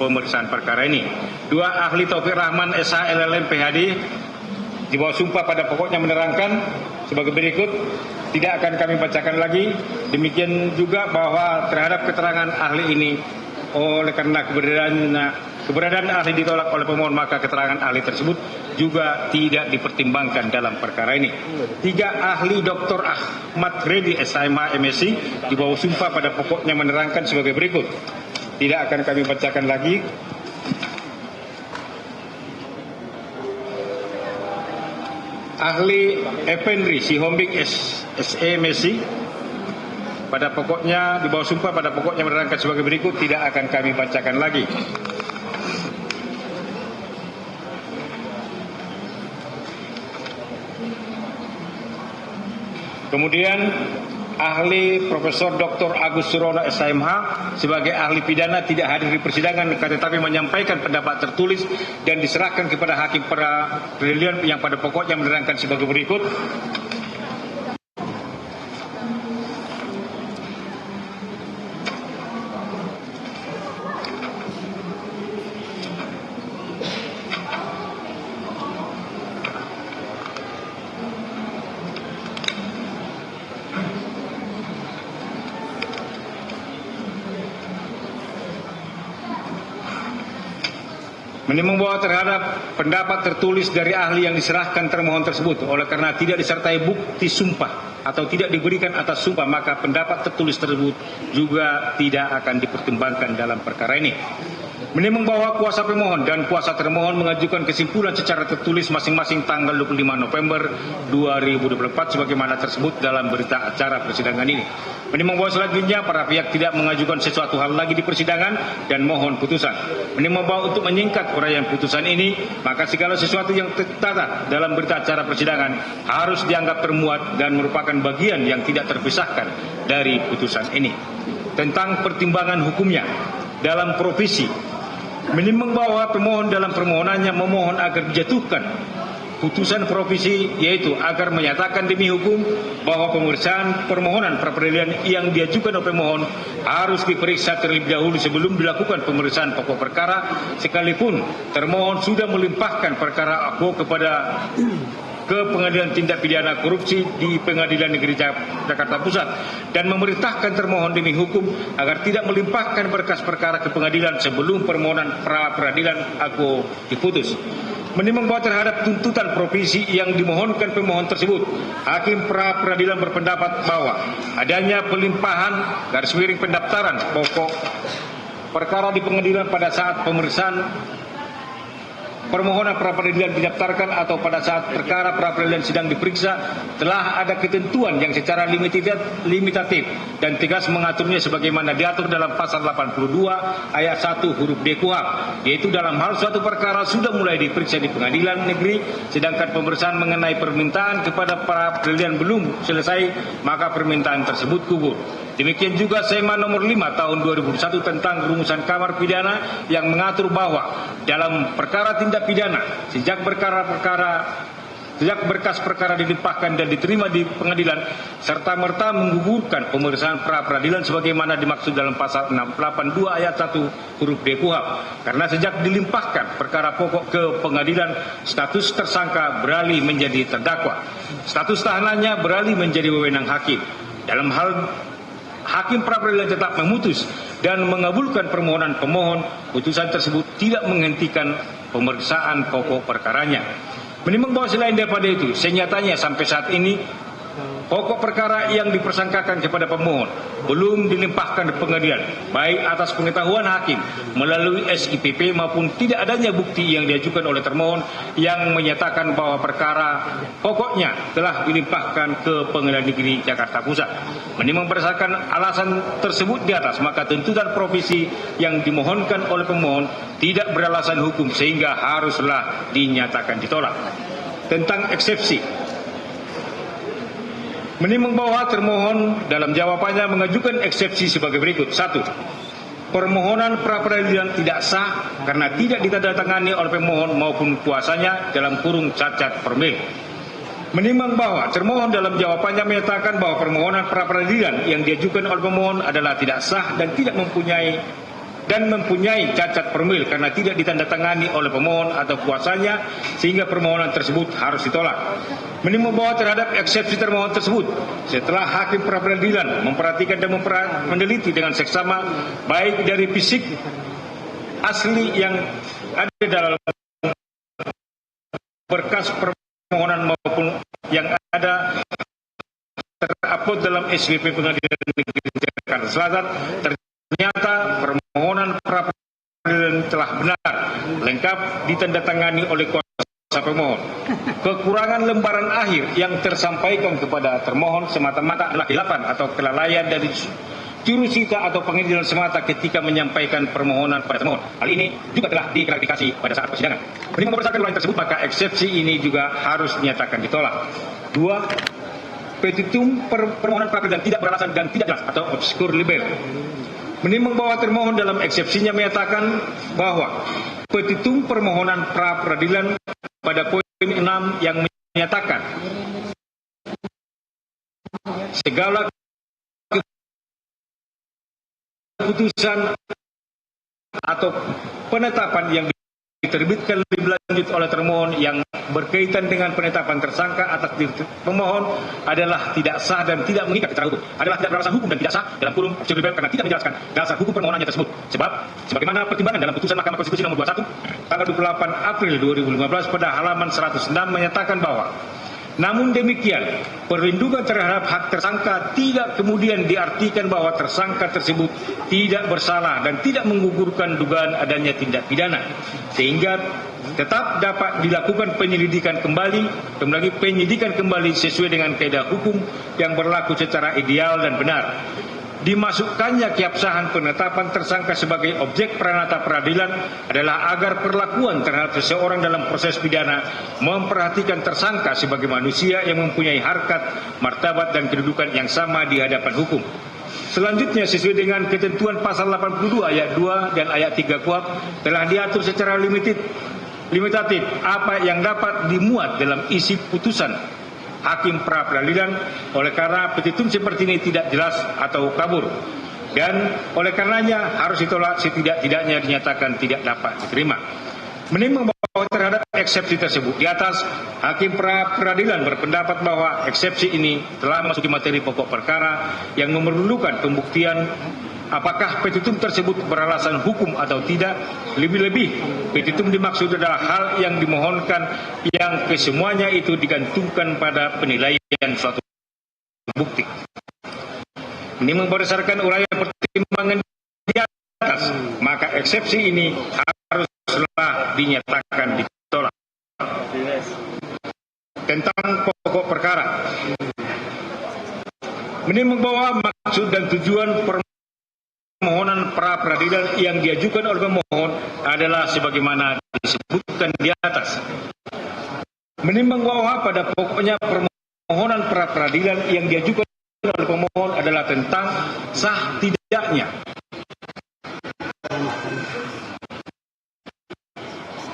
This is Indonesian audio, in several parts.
pemeriksaan perkara ini. Dua, ahli Taufik Rahman SH LLM PhD di bawah sumpah pada pokoknya menerangkan sebagai berikut. Tidak akan kami bacakan lagi. Demikian juga bahwa terhadap keterangan ahli ini, oleh karena keberadaan ahli ditolak oleh pemohon, maka keterangan ahli tersebut juga tidak dipertimbangkan dalam perkara ini. Tiga, ahli Dr. Ahmad Reddy SHMH MSc di bawah sumpah pada pokoknya menerangkan sebagai berikut. Tidak akan kami bacakan lagi. Ahli Effendri Sihombing SEMSc pada pokoknya di bawah sumpah pada pokoknya menerangkan sebagai berikut. Tidak akan kami bacakan lagi. Kemudian ahli Profesor Dr. Agus Surono SHMH sebagai ahli pidana tidak hadir di persidangan, tetapi menyampaikan pendapat tertulis dan diserahkan kepada hakim peradilan yang pada pokoknya menerangkan sebagai berikut. Menimbang bahwa terhadap pendapat tertulis dari ahli yang diserahkan termohon tersebut, oleh karena tidak disertai bukti sumpah atau tidak diberikan atas sumpah, maka pendapat tertulis tersebut juga tidak akan dipertimbangkan dalam perkara ini. Menimbang bahwa kuasa pemohon dan kuasa termohon mengajukan kesimpulan secara tertulis masing-masing tanggal 25 November 2024 sebagaimana tersebut dalam berita acara persidangan ini. Menimbang bahwa selanjutnya para pihak tidak mengajukan sesuatu hal lagi di persidangan dan mohon putusan. Menimbang bahwa untuk menyingkat uraian putusan ini, maka segala sesuatu yang tertata dalam berita acara persidangan harus dianggap termuat dan merupakan bagian yang tidak terpisahkan dari putusan ini. Tentang pertimbangan hukumnya dalam provisi, menimbang bahwa pemohon dalam permohonannya memohon agar dijatuhkan putusan provisi, yaitu agar menyatakan demi hukum bahwa pemeriksaan permohonan pra-peradilan yang diajukan oleh pemohon harus diperiksa terlebih dahulu sebelum dilakukan pemeriksaan pokok perkara, sekalipun termohon sudah melimpahkan perkara aku ke Pengadilan Tindak Pidana Korupsi di Pengadilan Negeri Jakarta Pusat dan memerintahkan termohon demi hukum agar tidak melimpahkan berkas perkara ke pengadilan sebelum permohonan pra-peradilan aku diputus. Menimbang bahwa terhadap tuntutan provisi yang dimohonkan pemohon tersebut, hakim pra-peradilan berpendapat bahwa adanya pelimpahan pendaftaran pokok perkara di pengadilan pada saat pemeriksaan permohonan pra-peradilan didaftarkan atau pada saat perkara pra-peradilan sedang diperiksa telah ada ketentuan yang secara limitatif dan tegas mengaturnya sebagaimana diatur dalam pasal 82 ayat 1 huruf D KUHP, yaitu dalam hal suatu perkara sudah mulai diperiksa di pengadilan negeri sedangkan pemeriksaan mengenai permintaan kepada pra-peradilan belum selesai, maka permintaan tersebut gugur. Demikian juga SEMA nomor 5 tahun 2001 tentang rumusan kamar pidana yang mengatur bahwa dalam perkara tindak pidana sejak berkas perkara dilimpahkan dan diterima di pengadilan serta merta menggugurkan pemeriksaan pra-peradilan sebagaimana dimaksud dalam pasal 682 ayat 1 huruf D KUHP, karena sejak dilimpahkan perkara pokok ke pengadilan status tersangka beralih menjadi terdakwa, status tahanannya beralih menjadi wewenang hakim. Dalam hal hakim pra-peradilan tetap memutus dan mengabulkan permohonan pemohon, putusan tersebut tidak menghentikan pemeriksaan pokok perkaranya. Menimbang bahwa selain daripada itu, senyatanya sampai saat ini pokok perkara yang dipersangkakan kepada pemohon belum dilimpahkan ke pengadilan, baik atas pengetahuan hakim melalui SIPP maupun tidak adanya bukti yang diajukan oleh termohon yang menyatakan bahwa perkara pokoknya telah dilimpahkan ke Pengadilan Negeri Jakarta Pusat. Menimbang berdasarkan alasan tersebut di atas, maka tuntutan provisi yang dimohonkan oleh pemohon tidak beralasan hukum sehingga haruslah dinyatakan ditolak. Tentang eksepsi, menimbang bahwa termohon dalam jawabannya mengajukan eksepsi sebagai berikut. 1. Permohonan pra-peradilan tidak sah karena tidak ditandatangani oleh pemohon maupun kuasanya dalam kurung cacat formil. Menimbang bahwa termohon dalam jawabannya menyatakan bahwa permohonan pra-peradilan yang diajukan oleh pemohon adalah tidak sah dan tidak mempunyai dan mempunyai cacat formil karena tidak ditandatangani oleh pemohon atau kuasanya sehingga permohonan tersebut harus ditolak. Menimbang bahwa terhadap eksepsi termohon tersebut, setelah hakim pra-peradilan memperhatikan dan meneliti dengan seksama baik dari fisik asli yang ada dalam berkas permohonan maupun yang ada terupload dalam SPP Pengadilan Negeri Jakarta Selatan, ternyata permohonan pra-peradilan telah benar, lengkap ditandatangani oleh kuasa pemohon. Kekurangan lembaran akhir yang tersampaikan kepada termohon semata-mata adalah kehilafan atau kelalaian dari jurusita atau pengadilan semata ketika menyampaikan permohonan pada termohon. Hal ini juga telah diklarifikasi pada saat persidangan. Menimbang berdasarkan uraian tersebut, maka eksepsi ini juga harus dinyatakan ditolak. 2. Petitum permohonan pra-peradilan tidak beralasan dan tidak jelas atau obscure libel. Menimbang bahwa termohon dalam eksepsinya menyatakan bahwa petitum permohonan pra-peradilan pada poin 6 yang menyatakan segala keputusan atau penetapan yang diterbitkan lebih lanjut oleh termohon yang berkaitan dengan penetapan tersangka atas diri pemohon adalah tidak sah dan tidak mengikat secara hukum, adalah tidak beralasan hukum dan tidak sah dalam kurung obscure libel karena tidak menjelaskan dasar hukum permohonannya tersebut. Sebab sebagaimana pertimbangan dalam putusan Mahkamah Konstitusi nomor 21 tanggal 28 April 2015 pada halaman 106 menyatakan bahwa namun demikian, perlindungan terhadap hak tersangka tidak kemudian diartikan bahwa tersangka tersebut tidak bersalah dan tidak menggugurkan dugaan adanya tindak pidana, sehingga tetap dapat dilakukan penyelidikan kembali sesuai dengan kaedah hukum yang berlaku secara ideal dan benar. Dimasukkannya keabsahan penetapan tersangka sebagai objek pranata peradilan adalah agar perlakuan terhadap seseorang dalam proses pidana memperhatikan tersangka sebagai manusia yang mempunyai harkat, martabat dan kedudukan yang sama di hadapan hukum. Selanjutnya, sesuai dengan ketentuan pasal 82 ayat 2 dan ayat 3 KUHP telah diatur secara limitatif apa yang dapat dimuat dalam isi putusan hakim pra-peradilan. Oleh karena petitum seperti ini tidak jelas atau kabur, dan oleh karenanya harus ditolak, setidak-tidaknya dinyatakan tidak dapat diterima. Menimbang bahwa terhadap eksepsi tersebut di atas, hakim pra-peradilan berpendapat bahwa eksepsi ini telah memasuki materi pokok perkara yang memerlukan pembuktian apakah petitum tersebut beralasan hukum atau tidak. Lebih-lebih, petitum dimaksud adalah hal yang dimohonkan yang kesemuanya itu digantungkan pada penilaian suatu bukti. Ini berdasarkan uraian pertimbangan di atas, maka eksepsi ini haruslah dinyatakan ditolak. Tentang pokok perkara, menimbang bahwa maksud dan tujuan permohonan pra-peradilan yang diajukan oleh pemohon adalah sebagaimana disebutkan di atas. Menimbang bahwa pada pokoknya permohonan pra-peradilan yang diajukan oleh pemohon adalah tentang sah tidaknya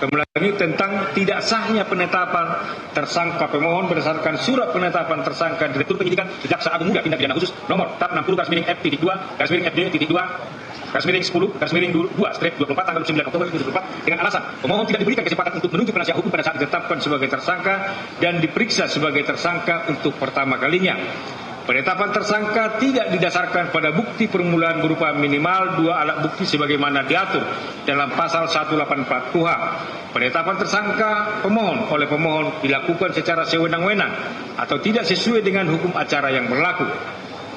lagi tentang tidak sahnya penetapan tersangka pemohon berdasarkan surat penetapan tersangka Direktur Penyidikan Kejaksaan Agung Muda Tindak Pidana Khusus nomor TAP 60/F-2/FD-2/2/10/2/24 tanggal 9 Oktober 2024 dengan alasan pemohon tidak diberikan kesempatan untuk menunjuk penasihat hukum pada saat ditetapkan sebagai tersangka dan diperiksa sebagai tersangka untuk pertama kalinya. Penetapan tersangka tidak didasarkan pada bukti permulaan berupa minimal 2 alat bukti sebagaimana diatur dalam pasal 184 KUHP. Penetapan tersangka pemohon oleh pemohon dilakukan secara sewenang-wenang atau tidak sesuai dengan hukum acara yang berlaku.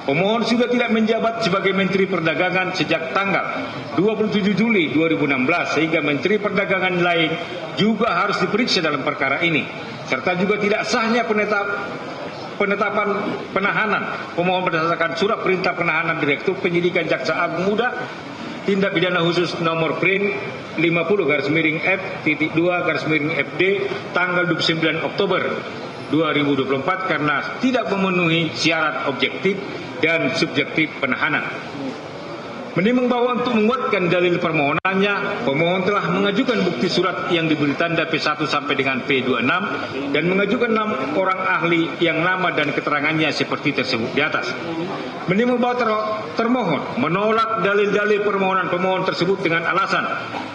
Pemohon sudah tidak menjabat sebagai Menteri Perdagangan sejak tanggal 27 Juli 2016 sehingga Menteri Perdagangan lain juga harus diperiksa dalam perkara ini. Serta juga tidak sahnya penetapan penahanan pemohon berdasarkan surat perintah penahanan Direktur Penyidikan Jaksa Agung Muda Tindak Pidana Khusus nomor PRIN 50/F-2/FD tanggal 29 Oktober 2024 karena tidak memenuhi syarat objektif dan subjektif penahanan. Menimbang bahwa untuk menguatkan dalil permohonannya, pemohon telah mengajukan bukti surat yang diberi tanda P1 sampai dengan P26 dan mengajukan 6 orang ahli yang nama dan keterangannya seperti tersebut di atas. Menimbang bahwa termohon menolak dalil-dalil permohonan pemohon tersebut dengan alasan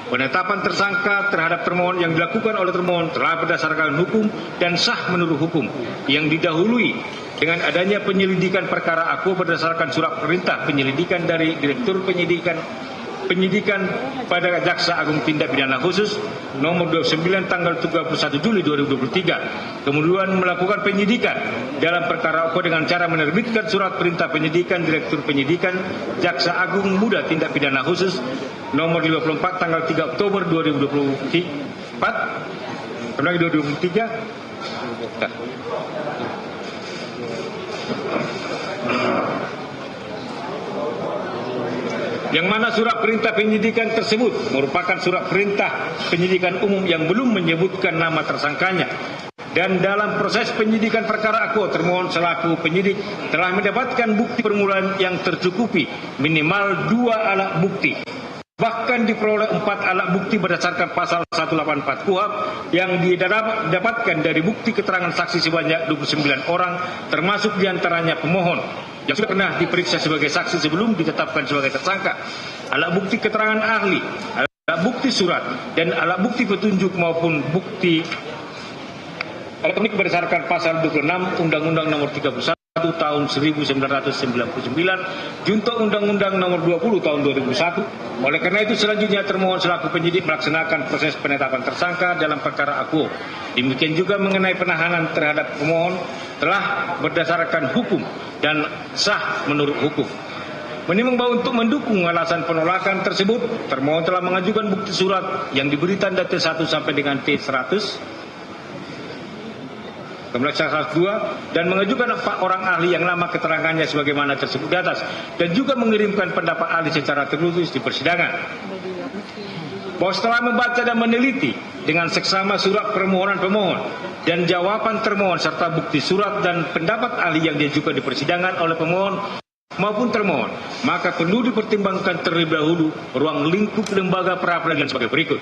penetapan tersangka terhadap termohon yang dilakukan oleh termohon telah berdasarkan hukum dan sah menurut hukum yang didahului dengan adanya penyelidikan perkara aku berdasarkan surat perintah penyelidikan dari Direktur Penyidikan pada Jaksa Agung Tindak Pidana Khusus nomor 29 tanggal 31 Juli 2023. Kemudian melakukan penyidikan dalam perkara aku dengan cara menerbitkan surat perintah penyidikan Direktur Penyidikan Jaksa Agung Muda Tindak Pidana Khusus nomor 54 tanggal 3 Oktober 2024. Lagi 2023. Yang mana surat perintah penyidikan tersebut merupakan surat perintah penyidikan umum yang belum menyebutkan nama tersangkanya. Dan dalam proses penyidikan perkara aku, termohon selaku penyidik telah mendapatkan bukti permulaan yang tercukupi minimal 2 alat bukti. Bahkan diperoleh 4 alat bukti berdasarkan pasal 184 KUHP yang didapatkan dari bukti keterangan saksi sebanyak 29 orang, termasuk diantaranya pemohon yang sudah pernah diperiksa sebagai saksi sebelum ditetapkan sebagai tersangka, alat bukti keterangan ahli, alat bukti surat, dan alat bukti petunjuk maupun bukti elektronik berdasarkan pasal 26 Undang-Undang Nomor 31 Tahun 1999 Junto Undang-Undang Nomor 20 Tahun 2001. Oleh karena itu selanjutnya termohon selaku penyidik melaksanakan proses penetapan tersangka dalam perkara aku. Demikian juga mengenai penahanan terhadap pemohon telah berdasarkan hukum dan sah menurut hukum. Menimbang bahwa untuk mendukung alasan penolakan tersebut, termohon telah mengajukan bukti surat yang diberi tanda T1 sampai dengan T100 kemudian 102 dan mengajukan 4 orang ahli yang nama keterangannya sebagaimana tersebut di atas dan juga mengirimkan pendapat ahli secara tertulis di persidangan. Bahwa setelah membaca dan meneliti dengan seksama surat permohonan pemohon dan jawaban termohon serta bukti surat dan pendapat ahli yang diajukan di persidangan oleh pemohon maupun termohon, maka perlu dipertimbangkan terlebih dahulu ruang lingkup lembaga pra-peradilan sebagai berikut.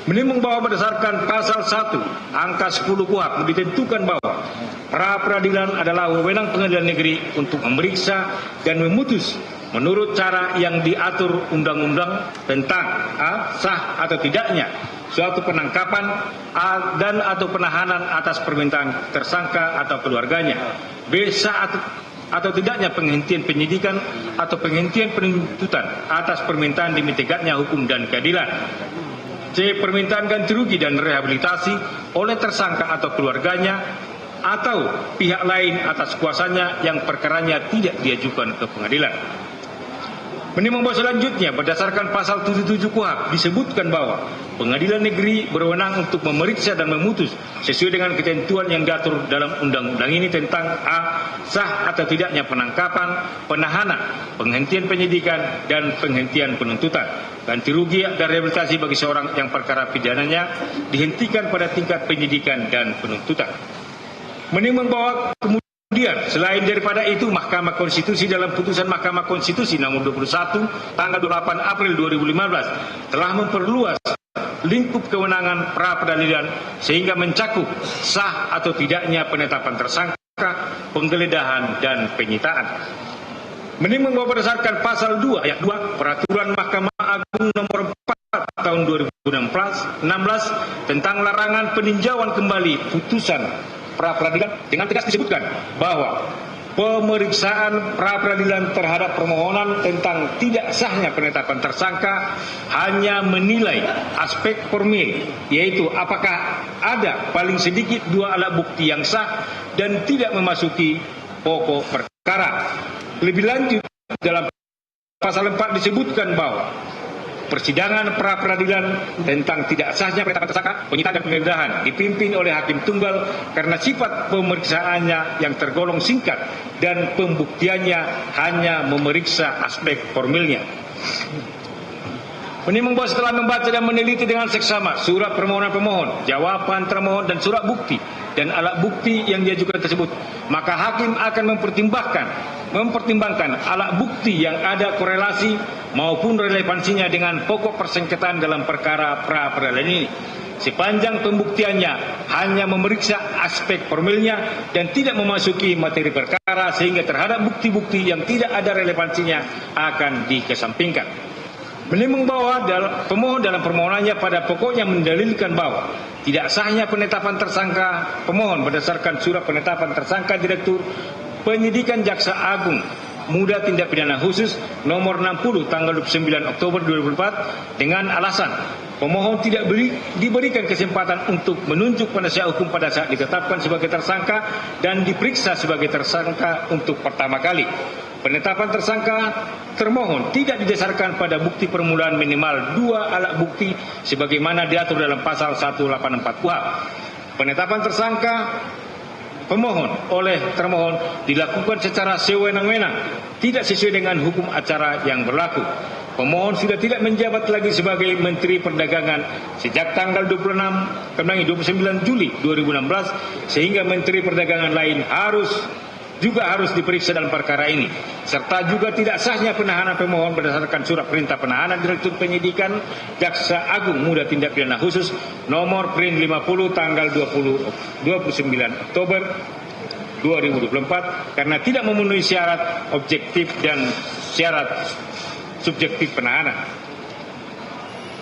Menimbang bahwa berdasarkan pasal 1 angka 10 KUHP ditentukan bahwa pra-peradilan adalah wewenang pengadilan negeri untuk memeriksa dan memutus menurut cara yang diatur undang-undang tentang a. sah atau tidaknya suatu penangkapan dan atau penahanan atas permintaan tersangka atau keluarganya, b. sah atau tidaknya penghentian penyidikan atau penghentian penuntutan atas permintaan demitegaknya hukum dan keadilan, c. permintaan ganti rugi dan rehabilitasi oleh tersangka atau keluarganya atau pihak lain atas kuasanya yang perkaranya tidak diajukan ke pengadilan. Menimbang bahwa selanjutnya berdasarkan pasal 77 KUHP disebutkan bahwa pengadilan negeri berwenang untuk memeriksa dan memutus sesuai dengan ketentuan yang diatur dalam undang-undang ini tentang a. sah atau tidaknya penangkapan, penahanan, penghentian penyidikan dan penghentian penuntutan, ganti rugi dan rehabilitasi bagi seorang yang perkara pidananya dihentikan pada tingkat penyidikan dan penuntutan. Menimbang bahwa kemudian selain daripada itu, Mahkamah Konstitusi dalam putusan Mahkamah Konstitusi nomor 21 tanggal 28 April 2015 telah memperluas lingkup kewenangan pra-peradilan sehingga mencakup sah atau tidaknya penetapan tersangka, penggeledahan dan penyitaan. Menimbang bahwa berdasarkan pasal 2 ayat 2 Peraturan Mahkamah Agung nomor 4 tahun 2016 tentang larangan peninjauan kembali putusan pra-peradilan dengan tegas disebutkan bahwa pemeriksaan pra-peradilan terhadap permohonan tentang tidak sahnya penetapan tersangka hanya menilai aspek formil, yaitu apakah ada paling sedikit 2 alat bukti yang sah dan tidak memasuki pokok perkara. Lebih lanjut dalam pasal 4 disebutkan bahwa persidangan pra-peradilan tentang tidak sahnya penetapan tersangka, penyitaan dan penggeledahan dipimpin oleh hakim tunggal karena sifat pemeriksaannya yang tergolong singkat dan pembuktiannya hanya memeriksa aspek formilnya. Menimbang bahwa setelah membaca dan meneliti dengan seksama surat permohonan pemohon, jawaban termohon dan surat bukti dan alat bukti yang diajukan tersebut, maka hakim akan mempertimbangkan mempertimbangkan alat bukti yang ada korelasi maupun relevansinya dengan pokok persengketaan dalam perkara pra-peradilan ini. Sepanjang pembuktiannya hanya memeriksa aspek formilnya dan tidak memasuki materi perkara, sehingga terhadap bukti-bukti yang tidak ada relevansinya akan dikesampingkan. Menimbang bahwa pemohon dalam permohonannya pada pokoknya mendalilkan bahwa tidak sahnya penetapan tersangka pemohon berdasarkan surat penetapan tersangka Direktur Penyidikan Jaksa Agung Muda Tindak Pidana Khusus nomor 60 tanggal 29 Oktober 2004 dengan alasan pemohon tidak diberikan kesempatan untuk menunjuk penasihat hukum pada saat ditetapkan sebagai tersangka dan diperiksa sebagai tersangka untuk pertama kali. Penetapan tersangka termohon tidak didasarkan pada bukti permulaan minimal 2 alat bukti sebagaimana diatur dalam pasal 184 KUHP. Penetapan tersangka pemohon oleh termohon dilakukan secara sewenang-wenang, tidak sesuai dengan hukum acara yang berlaku. Pemohon sudah tidak menjabat lagi sebagai Menteri Perdagangan sejak tanggal 29 Juli 2016, sehingga Menteri Perdagangan lain harus diperiksa dalam perkara ini, serta juga tidak sahnya penahanan pemohon berdasarkan surat perintah penahanan Direktur Penyidikan Jaksa Agung Muda Tindak Pidana Khusus nomor PRIN 50 tanggal 29 Oktober 2024 karena tidak memenuhi syarat objektif dan syarat subjektif penahanan.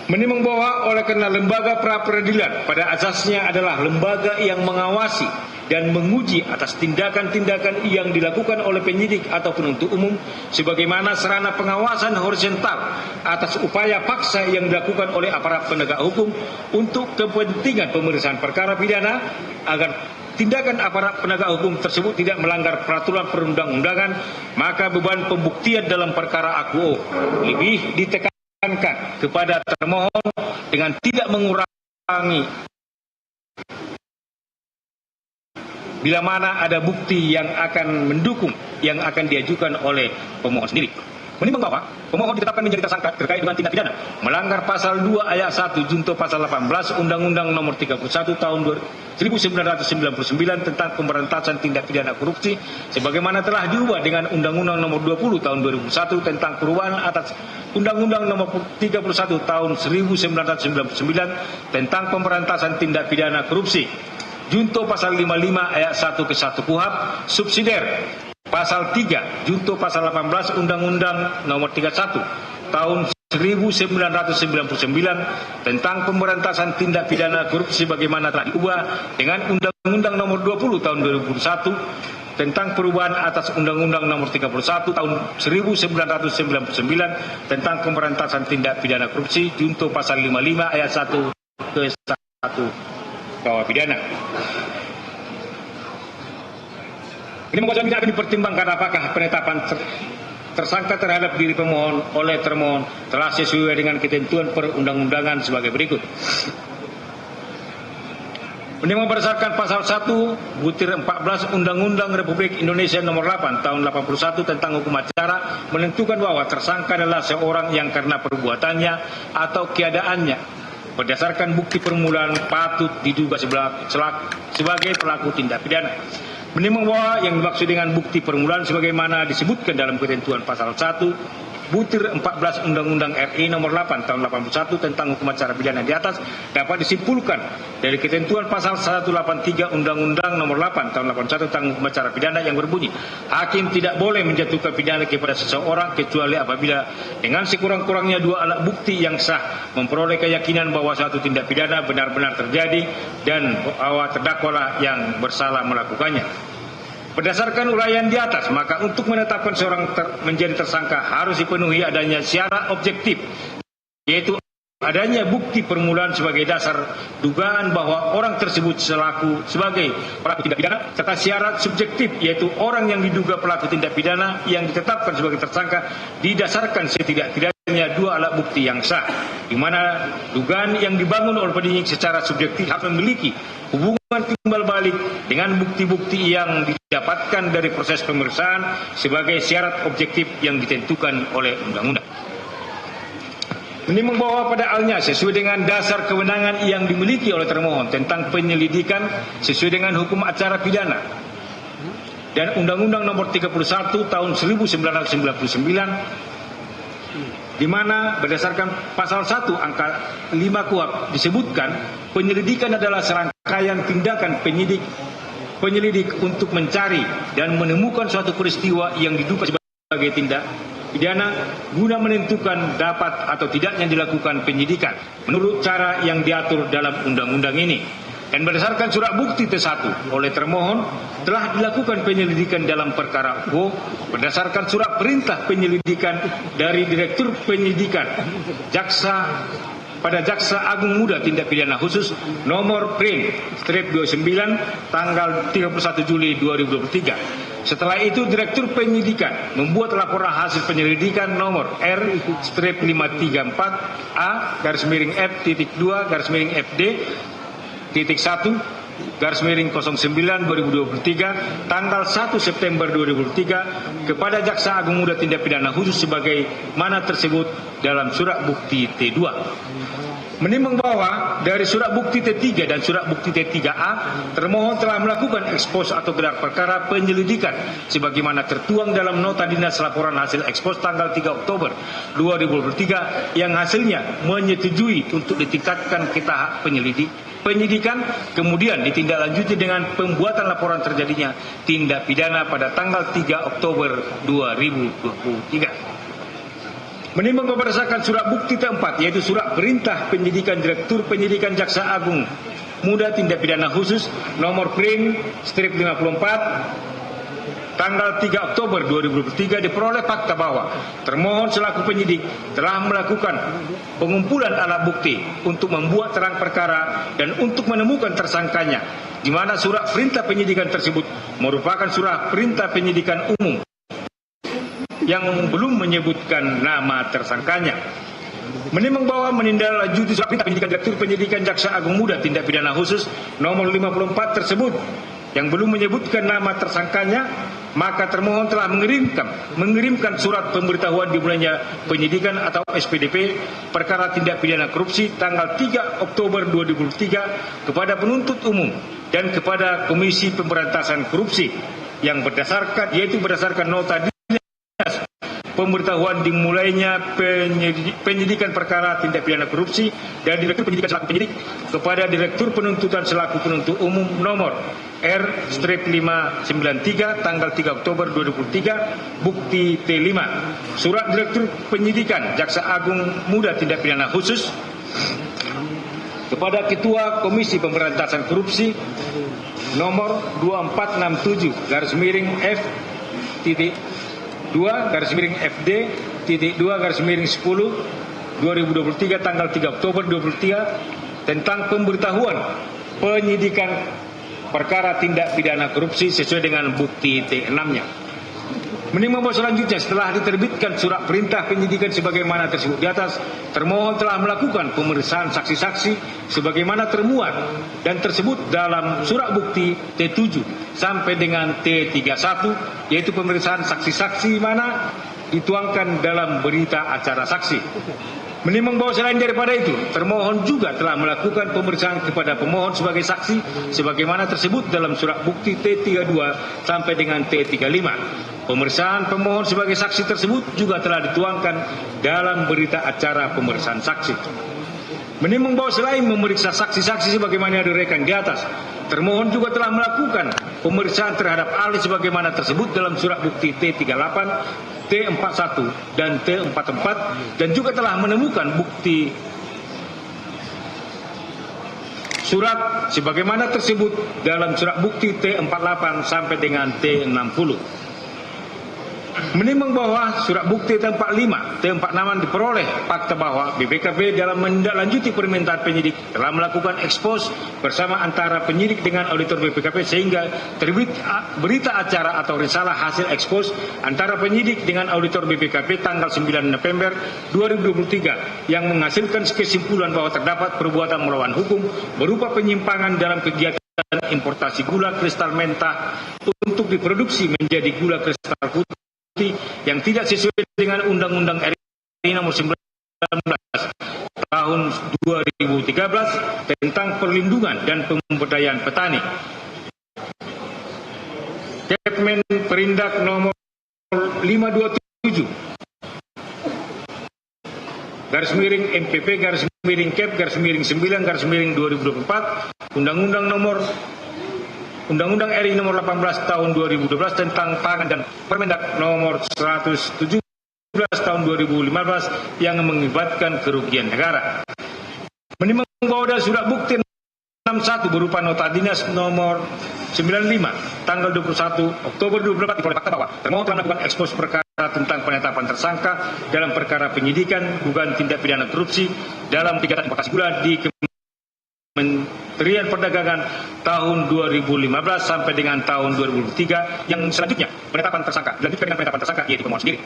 Menimbang bahwa oleh karena lembaga pra-peradilan pada asasnya adalah lembaga yang mengawasi dan menguji atas tindakan-tindakan yang dilakukan oleh penyidik atau penuntut umum sebagaimana sarana pengawasan horizontal atas upaya paksa yang dilakukan oleh aparat penegak hukum untuk kepentingan pemeriksaan perkara pidana agar tindakan aparat penegak hukum tersebut tidak melanggar peraturan perundang-undangan, maka beban pembuktian dalam perkara akuo lebih ditekankan kepada termohon dengan tidak mengurangi bila mana ada bukti yang akan mendukung yang akan diajukan oleh pemohon sendiri. Menimbang bahwa pemohon ditetapkan menjadi tersangka terkait dengan tindak pidana melanggar pasal 2 ayat 1 junto pasal 18 Undang-Undang nomor 31 tahun 1999 tentang pemberantasan tindak pidana korupsi sebagaimana telah diubah dengan Undang-Undang nomor 20 tahun 2001 tentang perubahan atas Undang-Undang nomor 31 tahun 1999 tentang pemberantasan tindak pidana korupsi junto pasal 55 ayat 1 ke 1 KUHP subsidiar pasal 3 junto pasal 18 Undang-Undang nomor 31 tahun 1999 tentang pemberantasan tindak pidana korupsi bagaimana telah diubah dengan Undang-Undang nomor 20 tahun 2001 tentang perubahan atas Undang-Undang nomor 31 tahun 1999 tentang pemberantasan tindak pidana korupsi junto pasal 55 ayat 1 ke 1 KUHP pidana. Ini mengatakan tidak akan dipertimbangkan apakah penetapan tersangka terhadap diri pemohon oleh termohon telah sesuai dengan ketentuan perundang-undangan sebagai berikut. Menimbang berdasarkan pasal 1 butir 14 Undang-Undang Republik Indonesia nomor 8 tahun 81 tentang hukum acara menentukan bahwa tersangka adalah seorang yang karena perbuatannya atau keadaannya berdasarkan bukti permulaan patut diduga sebagai pelaku tindak pidana. Menimbang bahwa yang dimaksud dengan bukti permulaan sebagaimana disebutkan dalam ketentuan pasal 1 butir 14 Undang-Undang RI nomor 8 tahun 81 tentang hukum acara pidana di atas dapat disimpulkan dari ketentuan pasal 183 Undang-Undang nomor 8 tahun 81 tentang hukum acara pidana yang berbunyi hakim tidak boleh menjatuhkan pidana kepada seseorang kecuali apabila dengan sekurang-kurangnya 2 alat bukti yang sah memperoleh keyakinan bahwa suatu tindak pidana benar-benar terjadi dan bahwa terdakwalah yang bersalah melakukannya. Berdasarkan uraian di atas, maka untuk menetapkan seorang menjadi tersangka harus dipenuhi adanya syarat objektif, yaitu adanya bukti permulaan sebagai dasar dugaan bahwa orang tersebut sebagai pelaku tindak pidana, serta syarat subjektif, yaitu orang yang diduga pelaku tindak pidana yang ditetapkan sebagai tersangka didasarkan setidak-tidaknya 2 alat bukti yang sah, di mana dugaan yang dibangun oleh penyidik secara subjektif harus memiliki hubungan timbal balik dengan bukti-bukti yang didapatkan dari proses pemeriksaan sebagai syarat objektif yang ditentukan oleh undang-undang. Menimbang bahwa pada halnya sesuai dengan dasar kewenangan yang dimiliki oleh termohon tentang penyelidikan sesuai dengan hukum acara pidana dan Undang-Undang Nomor 31 Tahun 1999, di mana berdasarkan pasal 1 angka 5 KUHP disebutkan penyelidikan adalah serangkaian tindakan penyelidik untuk mencari dan menemukan suatu peristiwa yang diduga sebagai tindak pidana guna menentukan dapat atau tidaknya dilakukan penyidikan menurut cara yang diatur dalam undang-undang ini. Dan berdasarkan surat bukti T1 oleh termohon telah dilakukan penyelidikan dalam perkara UO berdasarkan surat perintah penyelidikan dari Direktur Penyidikan Jaksa Agung Muda Tindak Pidana Khusus nomor Prim/29 tanggal 31 Juli 2023. Setelah itu Direktur Penyidikan membuat laporan hasil penyelidikan nomor R-534A-F.2-FD /1/09/2023 tanggal 1 September 2003 kepada Jaksa Agung Muda Tindak Pidana Khusus sebagaimana tersebut dalam surat bukti T2. Menimbang bahwa dari surat bukti T3 dan surat bukti T3A termohon telah melakukan ekspos atau gelar perkara penyelidikan sebagaimana tertuang dalam nota dinas laporan hasil ekspos tanggal 3 Oktober 2023 yang hasilnya menyetujui untuk ditingkatkan ke tahap penyidikan, kemudian ditindaklanjuti dengan pembuatan laporan terjadinya tindak pidana pada tanggal 3 Oktober 2023. Menimbang berdasarkan surat bukti T4 yaitu surat perintah penyidikan Direktur Penyidikan Jaksa Agung Muda Tindak Pidana Khusus nomor Prim/54 tanggal 3 Oktober 2023 diperoleh fakta bahwa termohon selaku penyidik telah melakukan pengumpulan alat bukti untuk membuat terang perkara dan untuk menemukan tersangkanya, di mana surat perintah penyidikan tersebut merupakan surat perintah penyidikan umum yang belum menyebutkan nama tersangkanya. Menimbang bahwa menindaklanjuti surat perintah penyidikan Direktur Penyidikan Jaksa Agung Muda Tindak Pidana Khusus nomor 54 tersebut yang belum menyebutkan nama tersangkanya, maka termohon telah mengirimkan surat pemberitahuan dimulainya penyidikan atau SPDP perkara tindak pidana korupsi tanggal 3 Oktober 2003 kepada penuntut umum dan kepada Komisi Pemberantasan Korupsi yang berdasarkan nota pemberitahuan dimulainya penyidikan perkara tindak pidana korupsi dan Direktur Penyidikan selaku penyidik kepada Direktur Penuntutan selaku penuntut umum nomor R-593 tanggal 3 Oktober 2003 bukti T5 surat Direktur Penyidikan Jaksa Agung Muda Tindak Pidana Khusus kepada Ketua Komisi Pemberantasan Korupsi nomor 2467/F2/FD-2/10/2023 tanggal 3 Oktober 2023 tentang pemberitahuan penyidikan perkara tindak pidana korupsi sesuai dengan bukti T6-nya. Menimbang bahwa selanjutnya setelah diterbitkan surat perintah penyidikan sebagaimana tersebut di atas, termohon telah melakukan pemeriksaan saksi-saksi sebagaimana termuat dan tersebut dalam surat bukti T7 sampai dengan T31, yaitu pemeriksaan saksi-saksi mana dituangkan dalam berita acara saksi. Menimbang bahwa selain daripada itu, termohon juga telah melakukan pemeriksaan kepada pemohon sebagai saksi sebagaimana tersebut dalam surat bukti T32 sampai dengan T35. Pemeriksaan pemohon sebagai saksi tersebut juga telah dituangkan dalam berita acara pemeriksaan saksi. Menimbang bahwa selain memeriksa saksi-saksi sebagaimana direkan di atas, termohon juga telah melakukan pemeriksaan terhadap ahli sebagaimana tersebut dalam surat bukti T38, T41 dan T44 dan juga telah menemukan bukti surat sebagaimana tersebut dalam surat bukti T48 sampai dengan T60. Menimbang bahwa surat bukti T45, T46 diperoleh fakta bahwa BPKP dalam menindaklanjuti permintaan penyidik telah melakukan ekspos bersama antara penyidik dengan auditor BPKP sehingga terbit berita acara atau risalah hasil ekspos antara penyidik dengan auditor BPKP tanggal 9 November 2023 yang menghasilkan kesimpulan bahwa terdapat perbuatan melawan hukum berupa penyimpangan dalam kegiatan importasi gula kristal mentah untuk diproduksi menjadi gula kristal putih yang tidak sesuai dengan Undang-Undang RI Nomor 19 Tahun 2013 tentang perlindungan dan pemberdayaan petani. Kepmen Perindak nomor 527 garis miring MPP garis miring Kep garis miring 9 garis miring 2024 Undang-Undang RI nomor 18 tahun 2012 tentang pangan dan Permendak nomor 117 tahun 2015 yang mengakibatkan kerugian negara. Menimbang bahwa surat bukti 61 berupa nota dinas nomor 95 tanggal 21 Oktober 2024 diperoleh fakta bahwa termohon telah melakukan ekspos perkara tentang penetapan tersangka dalam perkara penyidikan dugaan tindak pidana korupsi dalam kegiatan importasi gula di Kementerian Perdagangan tahun 2015 sampai dengan tahun 2023 yang selanjutnya penetapan tersangka dilanjutkan dengan penetapan tersangka yaitu pemohon sendiri.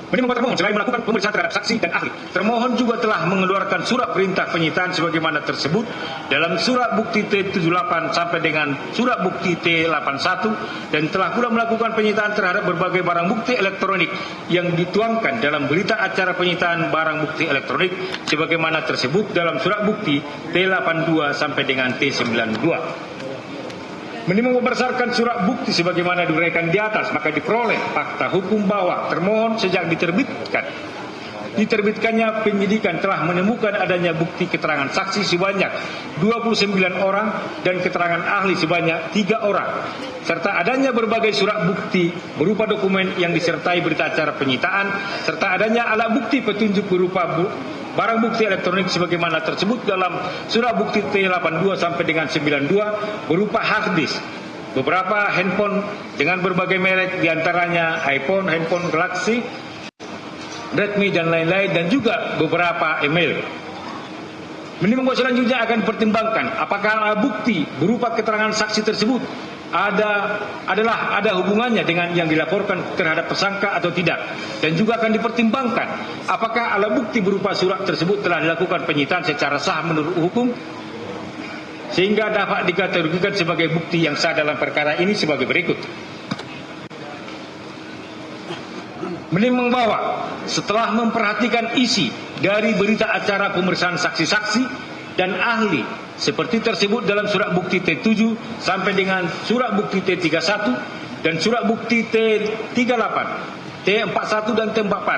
Menimbang termohon selain melakukan pemeriksaan terhadap saksi dan ahli, termohon juga telah mengeluarkan surat perintah penyitaan sebagaimana tersebut dalam surat bukti T78 sampai dengan surat bukti T81 dan telah pula melakukan penyitaan terhadap berbagai barang bukti elektronik yang dituangkan dalam berita acara penyitaan barang bukti elektronik sebagaimana tersebut dalam surat bukti T82 sampai dengan T92. Menimbang berdasarkan surat bukti sebagaimana diuraikan di atas, maka diperoleh fakta hukum bahwa termohon sejak diterbitkannya penyidikan telah menemukan adanya bukti keterangan saksi sebanyak 29 orang dan keterangan ahli sebanyak 3 orang, serta adanya berbagai surat bukti berupa dokumen yang disertai berita acara penyitaan, serta adanya alat bukti petunjuk berupa barang bukti elektronik sebagaimana tersebut dalam surat bukti T82 sampai dengan 92 berupa hard disk, beberapa handphone dengan berbagai merek diantaranya iPhone, handphone Galaxy, Redmi dan lain-lain, dan juga beberapa email. Menimbang selanjutnya akan dipertimbangkan apakah alat bukti berupa keterangan saksi tersebut ada hubungannya dengan yang dilaporkan terhadap tersangka atau tidak, dan juga akan dipertimbangkan apakah alat bukti berupa surat tersebut telah dilakukan penyitaan secara sah menurut hukum sehingga dapat dikategorikan sebagai bukti yang sah dalam perkara ini sebagai berikut. Menimbang bahwa setelah memperhatikan isi dari berita acara pemeriksaan saksi-saksi dan ahli seperti tersebut dalam surat bukti T7 sampai dengan surat bukti T31 dan surat bukti T38, T41 dan T44,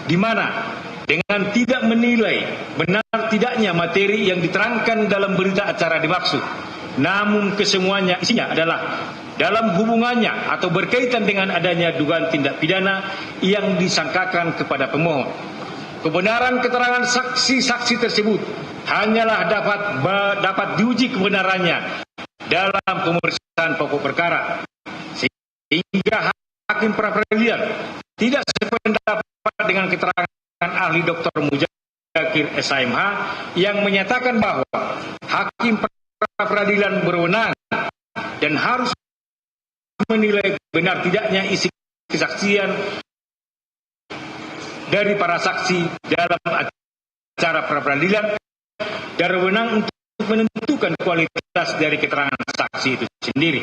di mana dengan tidak menilai benar tidaknya materi yang diterangkan dalam berita acara dimaksud, namun kesemuanya isinya adalah dalam hubungannya atau berkaitan dengan adanya dugaan tindak pidana yang disangkakan kepada pemohon. Kebenaran keterangan saksi-saksi tersebut hanyalah dapat diuji kebenarannya dalam pemeriksaan pokok perkara, sehingga hakim pra-peradilan tidak sependapat dengan keterangan ahli Dr. Muzakir SMH yang menyatakan bahwa hakim pra-peradilan berwenang dan harus menilai benar tidaknya isi kesaksian dari para saksi dalam acara pra-peradilan dan berwenang untuk menentukan kualitas dari keterangan saksi itu sendiri.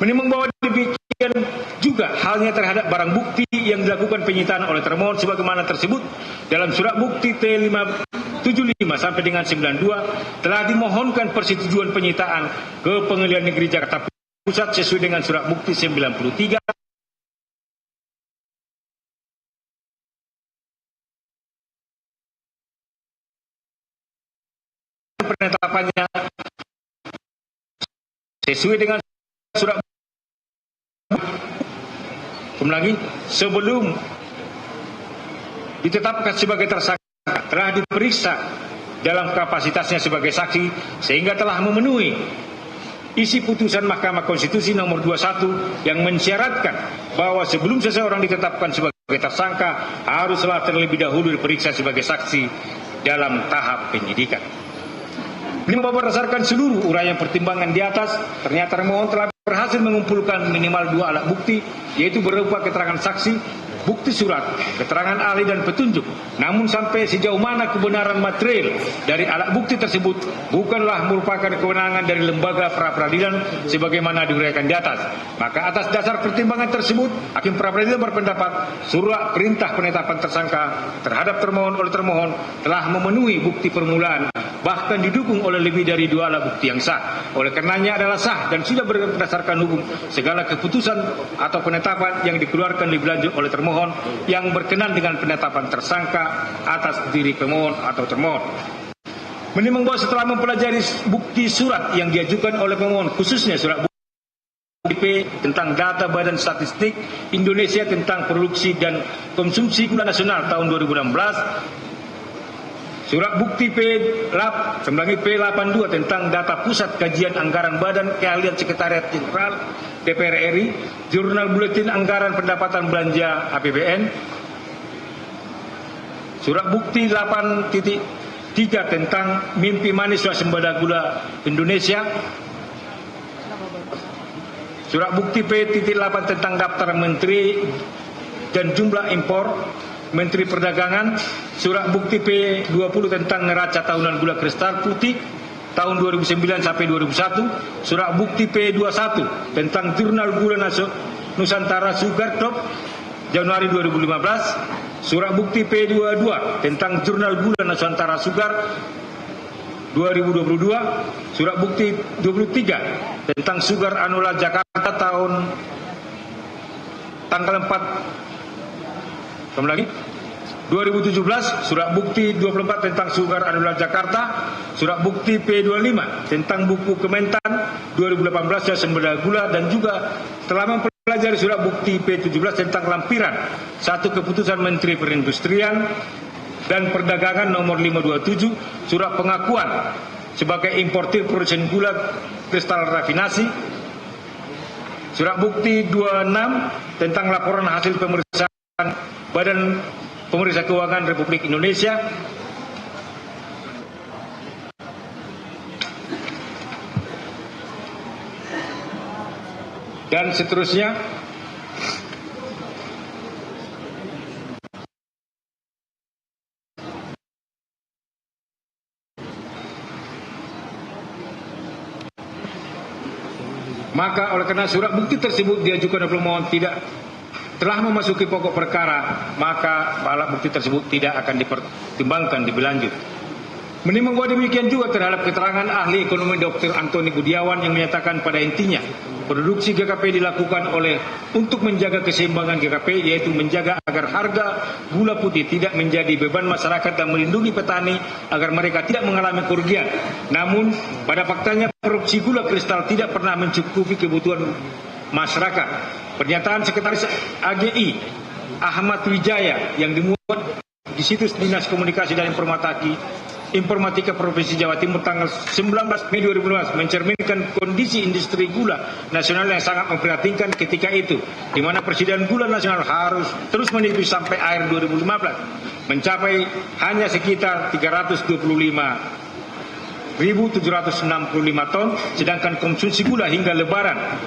Menimbang bahwa demikian juga halnya terhadap barang bukti yang dilakukan penyitaan oleh termohon sebagaimana tersebut dalam surat bukti T75 sampai dengan 92 telah dimohonkan persetujuan penyitaan ke Pengadilan Negeri Jakarta Pusat sesuai dengan surat bukti 93 penetapannya sesuai dengan surat lagi sebelum ditetapkan sebagai tersangka telah diperiksa dalam kapasitasnya sebagai saksi sehingga telah memenuhi isi putusan Mahkamah Konstitusi nomor 21 yang mensyaratkan bahwa sebelum seseorang ditetapkan sebagai tersangka haruslah terlebih dahulu diperiksa sebagai saksi dalam tahap penyidikan. Berdasarkan seluruh uraian pertimbangan di atas, ternyata termohon telah berhasil mengumpulkan minimal 2 alat bukti, yaitu berupa keterangan saksi bukti surat, keterangan ahli dan petunjuk. Namun sampai sejauh mana kebenaran material dari alat bukti tersebut bukanlah merupakan kewenangan dari lembaga pra-peradilan sebagaimana diuraikan di atas. Maka atas dasar pertimbangan tersebut, hakim pra-peradilan berpendapat surat perintah penetapan tersangka terhadap termohon oleh termohon telah memenuhi bukti permulaan, bahkan didukung oleh lebih dari 2 alat bukti yang sah. Oleh karenanya adalah sah dan sudah berdasarkan hukum segala keputusan atau penetapan yang dikeluarkan lebih lanjut oleh termohon yang berkenan dengan penetapan tersangka atas diri pemohon atau termohon. Menimbang bahwa setelah mempelajari bukti surat yang diajukan oleh pemohon, khususnya surat bukti tentang data Badan Statistik Indonesia tentang produksi dan konsumsi gula nasional tahun 2016, surat bukti P82 tentang data Pusat Kajian Anggaran Badan Keahlian Sekretariat Jenderal DPR RI, Jurnal Buletin Anggaran Pendapatan Belanja APBN, surat bukti 8.3 tentang Mimpi Manis Swasembada Gula Indonesia, surat bukti P.8 tentang daftar menteri dan jumlah impor Menteri Perdagangan, surat bukti P20 tentang neraca tahunan gula kristal putih tahun 2009 sampai 2001, surat bukti P21 tentang jurnal gula Nusantara Sugar Crop Januari 2015, surat bukti P22 tentang jurnal gula Nusantara Sugar 2022, surat bukti 23 tentang Sugar Anula Jakarta tanggal 4 2017, surat bukti 24 tentang Sugar Anula Jakarta, surat bukti P25 tentang buku Kementan 2018 Swasembada Gula, dan juga telah mempelajari surat bukti P17 tentang lampiran satu keputusan Menteri Perindustrian dan Perdagangan nomor 527, surat pengakuan sebagai importir produsen gula kristal rafinasi, surat bukti 26 tentang laporan hasil pemeriksaan Badan Pemeriksa Keuangan Republik Indonesia, dan seterusnya. Maka oleh karena surat bukti tersebut diajukan oleh pemohon telah memasuki pokok perkara, maka alat bukti tersebut tidak akan dipertimbangkan lebih lanjut. Menimbang bahwa demikian juga terhadap keterangan ahli ekonomi Dr. Antoni Budiawan yang menyatakan pada intinya produksi GKP dilakukan untuk menjaga keseimbangan GKP, yaitu menjaga agar harga gula putih tidak menjadi beban masyarakat dan melindungi petani agar mereka tidak mengalami kerugian. Namun pada faktanya produksi gula kristal tidak pernah mencukupi kebutuhan masyarakat. Pernyataan Sekretaris AGI Ahmad Wijaya yang dimuat di situs Dinas Komunikasi dan Informatika Provinsi Jawa Timur tanggal 19 Mei 2015 mencerminkan kondisi industri gula nasional yang sangat memprihatinkan ketika itu, di mana persediaan gula nasional harus terus menipis sampai akhir 2015 mencapai hanya sekitar 325.765 ton, sedangkan konsumsi gula hingga Lebaran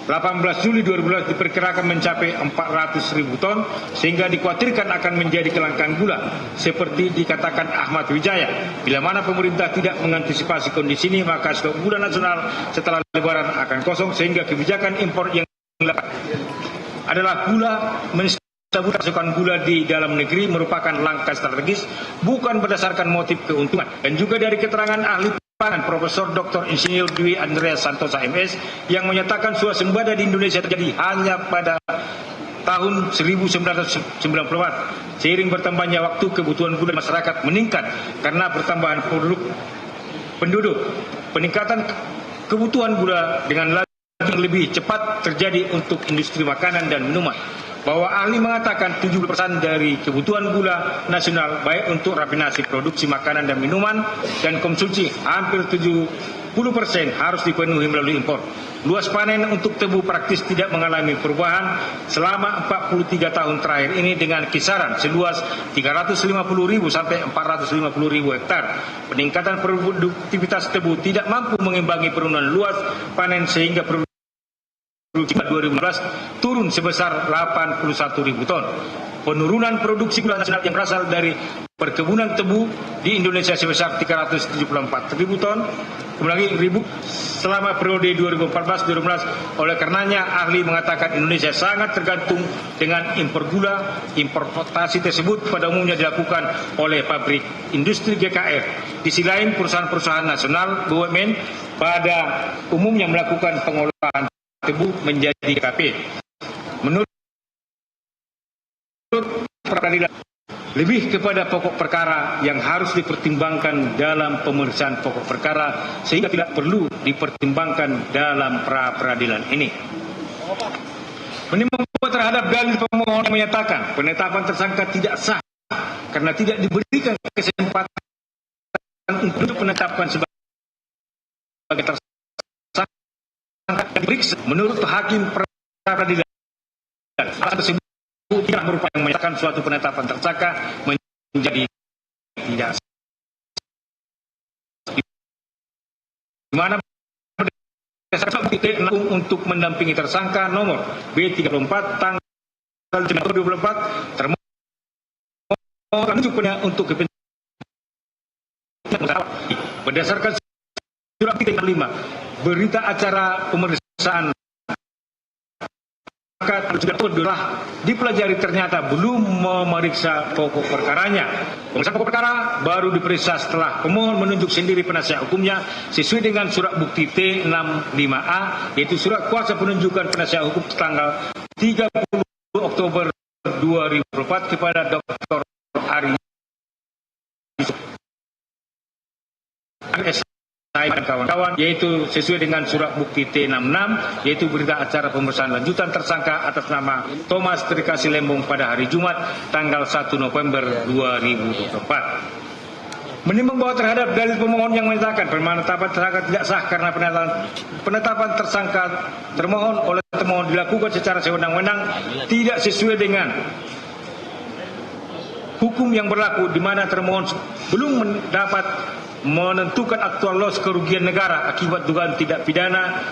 18 Juli 2012 diperkirakan mencapai 400.000 ton, sehingga dikhawatirkan akan menjadi kelangkaan gula. Seperti dikatakan Ahmad Wijaya, bila mana pemerintah tidak mengantisipasi kondisi ini, maka stok gula nasional setelah Lebaran akan kosong, sehingga kebijakan impor yang adalah gula pasokan gula di dalam negeri merupakan langkah strategis, bukan berdasarkan motif keuntungan. Dan juga dari keterangan ahli pangan Profesor Dr. Insinyur Dwi Andreas Santosa MS yang menyatakan swasembada di Indonesia terjadi hanya pada tahun 1994. Seiring bertambahnya waktu, kebutuhan gula masyarakat meningkat karena pertambahan penduduk. Peningkatan kebutuhan gula dengan laju yang lebih cepat terjadi untuk industri makanan dan minuman. Bahwa ahli mengatakan 70% dari kebutuhan gula nasional baik untuk rafinasi, produksi makanan dan minuman dan konsumsi, hampir 70% harus dipenuhi melalui impor. Luas panen untuk tebu praktis tidak mengalami perubahan selama 43 tahun terakhir ini dengan kisaran seluas 350.000 sampai 450.000 hektar. Peningkatan produktivitas tebu tidak mampu mengimbangi penurunan luas panen sehingga 2015 turun sebesar 81.000 ton. Penurunan produksi gula nasional yang berasal dari perkebunan tebu di Indonesia sebesar 374.000 ton. Kemudian selama periode 2014-2015. Oleh karenanya ahli mengatakan Indonesia sangat tergantung dengan impor gula. Importasi tersebut pada umumnya dilakukan oleh pabrik industri GKR. Di sisi lain perusahaan-perusahaan nasional BUMN pada umumnya melakukan pengolahan tebu menjadi GKP. Menurut peradilan, lebih kepada pokok perkara yang harus dipertimbangkan dalam pemeriksaan pokok perkara sehingga tidak perlu dipertimbangkan dalam pra peradilan ini. Menimbang terhadap dalil pemohon yang menyatakan penetapan tersangka tidak sah karena tidak diberikan kesempatan untuk penetapan sebagai tersangka diperiksa menurut hakim pra peradilan. Alasan tersebut tidak merupakan yang menyatakan suatu penetapan tersangka menjadi tidak sah. Di mana berdasarkan bukti untuk mendampingi tersangka nomor B34 tanggal 24 termohon untuk kepentingan berdasarkan surat 5 berita acara pemeriksaan telah dipelajari ternyata belum memeriksa pokok perkaranya. Pemeriksaan pokok perkara baru diperiksa setelah pemohon menunjuk sendiri penasihat hukumnya sesuai dengan surat bukti T65A, yaitu surat kuasa penunjukan penasihat hukum tanggal 30 Oktober 2004 kepada Dr. Ari dan kawan-kawan, yaitu sesuai dengan surat bukti T66, yaitu berita acara pemeriksaan lanjutan tersangka atas nama Thomas Trikasi Lembong pada hari Jumat tanggal 1 November 2024. Menimbang bahwa terhadap dalil pemohon yang menyatakan penetapan tersangka tidak sah karena penetapan tersangka termohon oleh termohon dilakukan secara sewenang-wenang tidak sesuai dengan hukum yang berlaku, di mana termohon belum mendapat menentukan aktual loss kerugian negara akibat dugaan tindak pidana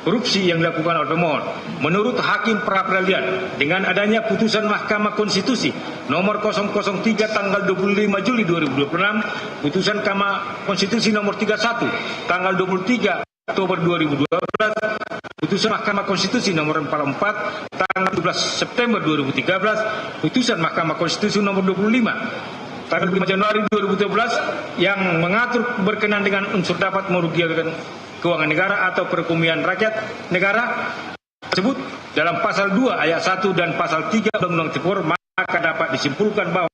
korupsi yang dilakukan oleh pemohon. Menurut hakim pra peradilan, dengan adanya putusan Mahkamah Konstitusi nomor 003 tanggal 25 Juli 2026, putusan Mahkamah Konstitusi nomor 31 tanggal 23 Oktober 2012, putusan Mahkamah Konstitusi nomor 44 tanggal 17 September 2013, putusan Mahkamah Konstitusi nomor 25 tanggal 5 Januari 2013 yang mengatur berkenaan dengan unsur dapat merugikan keuangan negara atau perekonomian rakyat negara tersebut dalam pasal 2 ayat 1 dan pasal 3 Undang-Undang Tipikor, maka dapat disimpulkan bahwa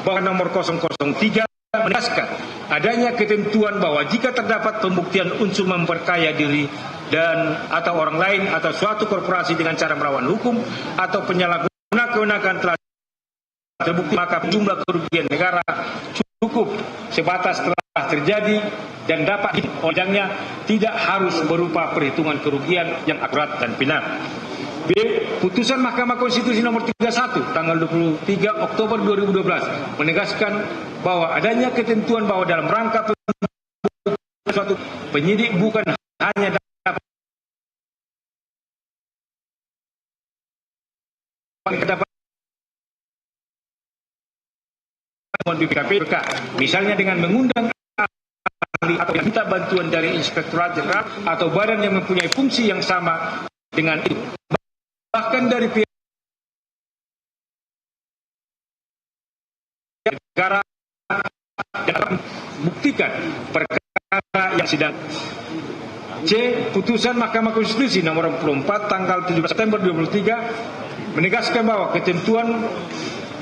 bahwa nomor 003 menegaskan adanya ketentuan bahwa jika terdapat pembuktian unsur memperkaya diri dan atau orang lain atau suatu korporasi dengan cara melawan hukum atau penyalahguna kewenangan telah terbukti, maka jumlah kerugian negara cukup sebatas telah terjadi dan dapat olehnya, tidak harus berupa perhitungan kerugian yang akurat dan benar. B. Putusan Mahkamah Konstitusi nomor 31 tanggal 23 Oktober 2012 menegaskan bahwa adanya ketentuan bahwa dalam rangka suatu penyidik bukan hanya dapat BPKP, misalnya dengan mengundang ahli atau yang minta bantuan dari Inspektorat Jenderal atau badan yang mempunyai fungsi yang sama dengan itu. Bahkan dari pihak negara dalam membuktikan perkara yang sedang. C. Putusan Mahkamah Konstitusi nomor 44 tanggal 17 September 2003 menegaskan bahwa ketentuan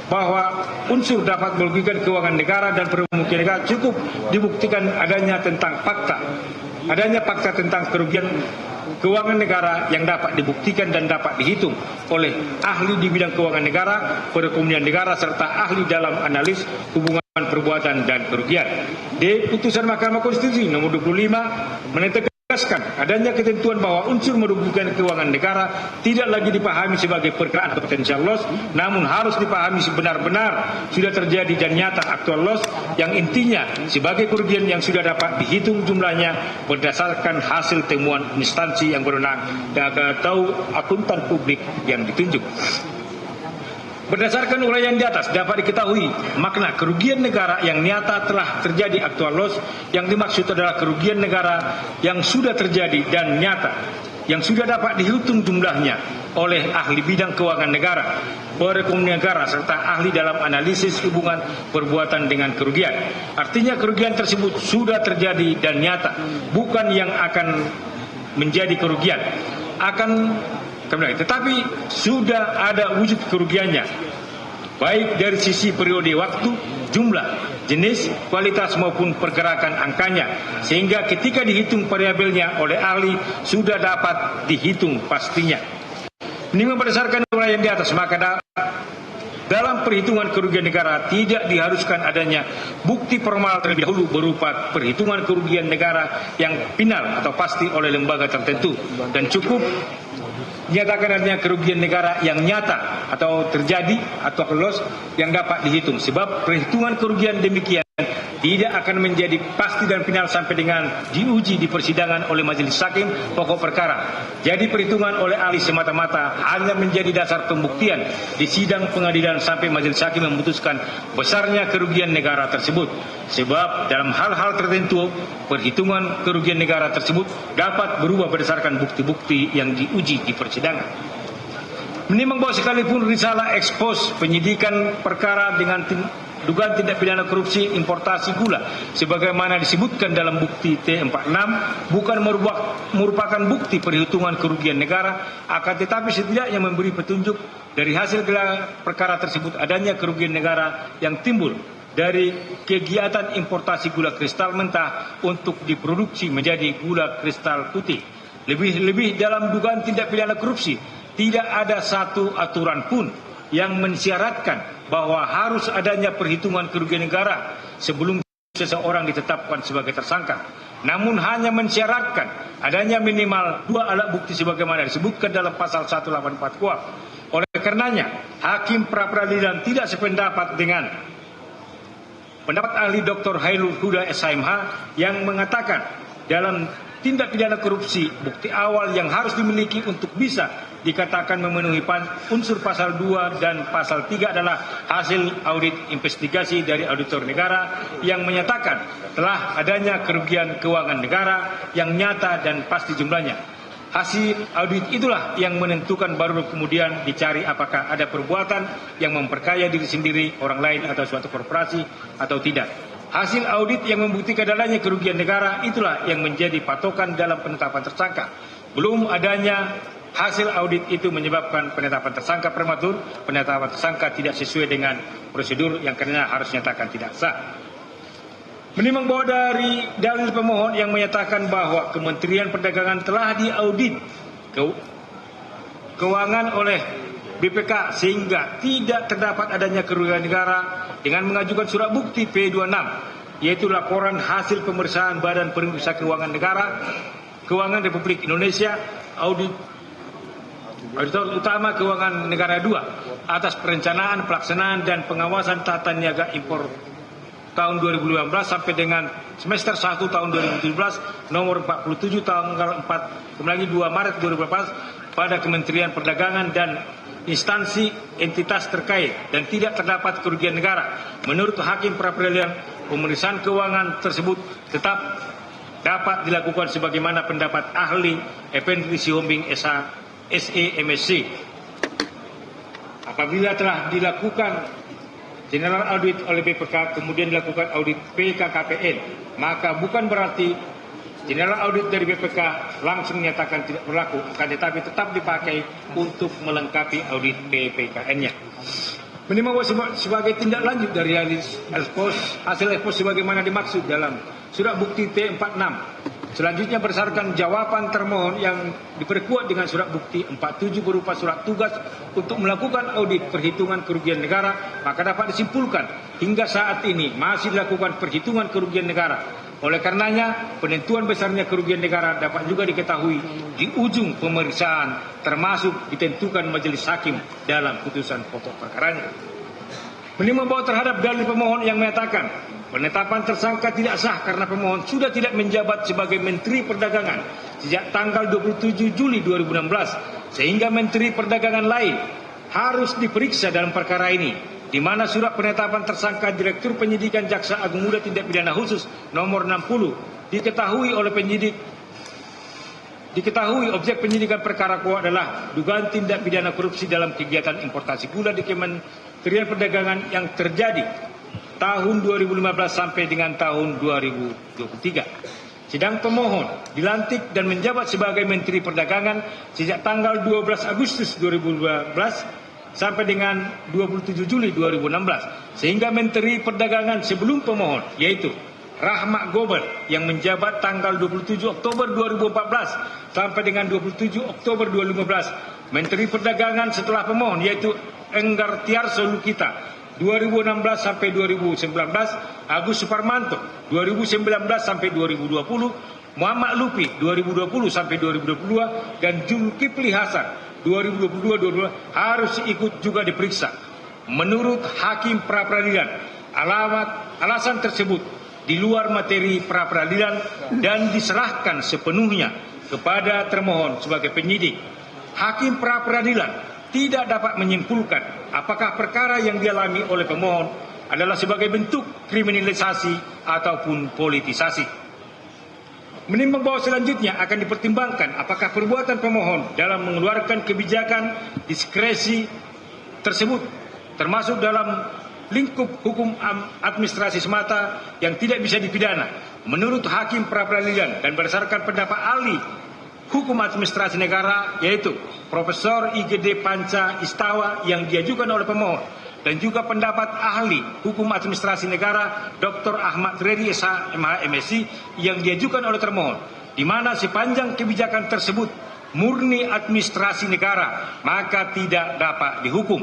bahwa unsur dapat merugikan keuangan negara dan perekonomian negara cukup dibuktikan adanya fakta tentang kerugian keuangan negara yang dapat dibuktikan dan dapat dihitung oleh ahli di bidang keuangan negara, perekonomian negara serta ahli dalam analis hubungan perbuatan dan kerugian. D. Putusan Mahkamah Konstitusi nomor 25 menegaskan menegaskan adanya ketentuan bahwa unsur merugikan keuangan negara tidak lagi dipahami sebagai perkiraan atau potensial loss, namun harus dipahami sebenar-benar sudah terjadi dan nyata actual loss, yang intinya sebagai kerugian yang sudah dapat dihitung jumlahnya berdasarkan hasil temuan instansi yang berwenang dan atau akuntan publik yang ditunjuk. Berdasarkan uraian di atas dapat diketahui makna kerugian negara yang nyata telah terjadi actual loss yang dimaksud adalah kerugian negara yang sudah terjadi dan nyata yang sudah dapat dihitung jumlahnya oleh ahli bidang keuangan negara, perekonomian negara serta ahli dalam analisis hubungan perbuatan dengan kerugian. Artinya kerugian tersebut sudah terjadi dan nyata, bukan yang akan menjadi kerugian. Tetapi sudah ada wujud kerugiannya, baik dari sisi periode waktu, jumlah, jenis, kualitas maupun pergerakan angkanya, sehingga ketika dihitung variabelnya oleh ahli sudah dapat dihitung pastinya. Ini berdasarkan uraian di atas, maka dalam perhitungan kerugian negara tidak diharuskan adanya bukti formal terlebih dahulu berupa perhitungan kerugian negara yang final atau pasti oleh lembaga tertentu, dan cukup dinyatakan adanya kerugian negara yang nyata atau terjadi atau loss yang dapat dihitung, sebab perhitungan kerugian demikian tidak akan menjadi pasti dan final sampai dengan diuji di persidangan oleh majelis hakim pokok perkara. Jadi perhitungan oleh ahli semata-mata hanya menjadi dasar pembuktian di sidang pengadilan sampai majelis hakim memutuskan besarnya kerugian negara tersebut. Sebab dalam hal-hal tertentu perhitungan kerugian negara tersebut dapat berubah berdasarkan bukti-bukti yang diuji di persidangan. Menimbang bahwa sekalipun risalah ekspos penyidikan perkara dengan dugaan tindak pidana korupsi importasi gula sebagaimana disebutkan dalam bukti T46 bukan merupakan bukti perhitungan kerugian negara, akan tetapi setidaknya memberi petunjuk dari hasil gelar perkara tersebut adanya kerugian negara yang timbul dari kegiatan importasi gula kristal mentah untuk diproduksi menjadi gula kristal putih. Lebih-lebih dalam dugaan tindak pidana korupsi tidak ada satu aturan pun yang mensyaratkan bahwa harus adanya perhitungan kerugian negara sebelum seseorang ditetapkan sebagai tersangka. Namun hanya mensyaratkan adanya minimal 2 alat bukti sebagaimana disebutkan dalam pasal 184 KUHP. Oleh karenanya, Hakim pra-peradilan tidak sependapat dengan pendapat ahli Dr. Hairul Huda SHMH yang mengatakan dalam tindak pidana korupsi bukti awal yang harus dimiliki untuk bisa dikatakan memenuhi unsur pasal 2 dan pasal 3 adalah hasil audit investigasi dari auditor negara yang menyatakan telah adanya kerugian keuangan negara yang nyata dan pasti jumlahnya. Hasil audit itulah yang menentukan, baru kemudian dicari apakah ada perbuatan yang memperkaya diri sendiri, orang lain atau suatu korporasi atau tidak. Hasil audit yang membuktikan adanya kerugian negara itulah yang menjadi patokan dalam penetapan tersangka. Belum adanya hasil audit itu menyebabkan penetapan tersangka prematur, penetapan tersangka tidak sesuai dengan prosedur yang karena harus nyatakan tidak sah. Menimbang bahwa dari dalil pemohon yang menyatakan bahwa Kementerian Perdagangan telah diaudit keuangan oleh BPK sehingga tidak terdapat adanya kerugian negara dengan mengajukan surat bukti P26, yaitu laporan hasil pemeriksaan Badan Pemeriksa Keuangan Negara, Keuangan Republik Indonesia, Auditor Utama Keuangan Negara 2 atas perencanaan, pelaksanaan dan pengawasan tata niaga impor tahun 2015 sampai dengan semester 1 tahun 2017 nomor 47 tanggal 2 Maret 2018 pada Kementerian Perdagangan dan instansi entitas terkait dan tidak terdapat kerugian negara. Menurut Hakim pra-peradilan, pemeriksaan keuangan tersebut tetap dapat dilakukan sebagaimana pendapat ahli Effendi Sihombing SE/MSc. Apabila telah dilakukan general audit oleh BPK kemudian dilakukan audit PKKPN, maka bukan berarti general audit dari BPK langsung menyatakan tidak berlaku, akan tetapi tetap dipakai untuk melengkapi audit PPKN-nya. Minimal sebagai tindak lanjut dari hasil ekspos sebagaimana dimaksud dalam surat bukti T46. Selanjutnya berdasarkan jawaban termohon yang diperkuat dengan surat bukti 47 berupa surat tugas untuk melakukan audit perhitungan kerugian negara, maka dapat disimpulkan hingga saat ini masih dilakukan perhitungan kerugian negara Oleh karenanya, penentuan besarnya kerugian negara dapat juga diketahui di ujung pemeriksaan, termasuk ditentukan majelis hakim dalam putusan pokok perkaranya. Menimbang bahwa terhadap dalil pemohon yang menyatakan penetapan tersangka tidak sah karena pemohon sudah tidak menjabat sebagai Menteri Perdagangan sejak tanggal 27 Juli 2016, sehingga Menteri Perdagangan lain harus diperiksa dalam perkara ini, di mana surat penetapan tersangka Direktur Penyidikan Jaksa Agung Muda Tindak Pidana Khusus nomor 60 diketahui objek penyidikan perkara kuat adalah dugaan tindak pidana korupsi dalam kegiatan importasi gula di Kementerian Perdagangan yang terjadi tahun 2015 sampai dengan tahun 2023. Sedang pemohon dilantik dan menjabat sebagai Menteri Perdagangan sejak tanggal 12 Agustus 2012 sampai dengan 27 Juli 2016, sehingga Menteri Perdagangan sebelum pemohon, yaitu Rahmat Gobel yang menjabat tanggal 27 Oktober 2014 sampai dengan 27 Oktober 2015, Menteri Perdagangan setelah pemohon, yaitu Enggar Tiarso Lukita 2016 sampai 2019, Agus Suparmanto 2019 sampai 2020, Muhammad Lupi 2020 sampai 2022, dan Zulkifli Hasan 2022 harus ikut juga diperiksa. Menurut Hakim Pra-Peradilan, alasan tersebut di luar materi pra-peradilan dan diserahkan sepenuhnya kepada termohon sebagai penyidik. Hakim Pra-Peradilan tidak dapat menyimpulkan apakah perkara yang dialami oleh pemohon adalah sebagai bentuk kriminalisasi ataupun politisasi. Menimbang bahwa selanjutnya akan dipertimbangkan apakah perbuatan pemohon dalam mengeluarkan kebijakan diskresi tersebut termasuk dalam lingkup hukum administrasi semata yang tidak bisa dipidana. Menurut Hakim Pra-Peradilan dan berdasarkan pendapat ahli hukum administrasi negara, yaitu Profesor IGD Panca Istawa yang diajukan oleh pemohon, dan juga pendapat ahli hukum administrasi negara Dr. Ahmad Reddy SH MH MSc yang diajukan oleh termohon, di mana sepanjang kebijakan tersebut murni administrasi negara maka tidak dapat dihukum.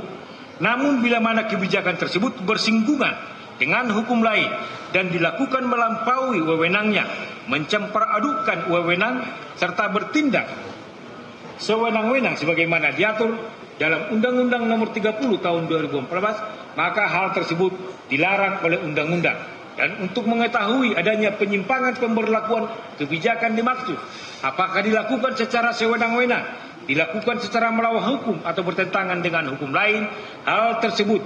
Namun bila mana kebijakan tersebut bersinggungan dengan hukum lain dan dilakukan melampaui wewenangnya, mencampur-adukkan wewenang serta bertindak sewenang-wenang sebagaimana diatur dalam Undang-Undang Nomor 30 Tahun 2014, maka hal tersebut dilarang oleh undang-undang. Dan untuk mengetahui adanya penyimpangan pemberlakuan kebijakan dimaksud, apakah dilakukan secara sewenang-wenang, dilakukan secara melawan hukum atau bertentangan dengan hukum lain, hal tersebut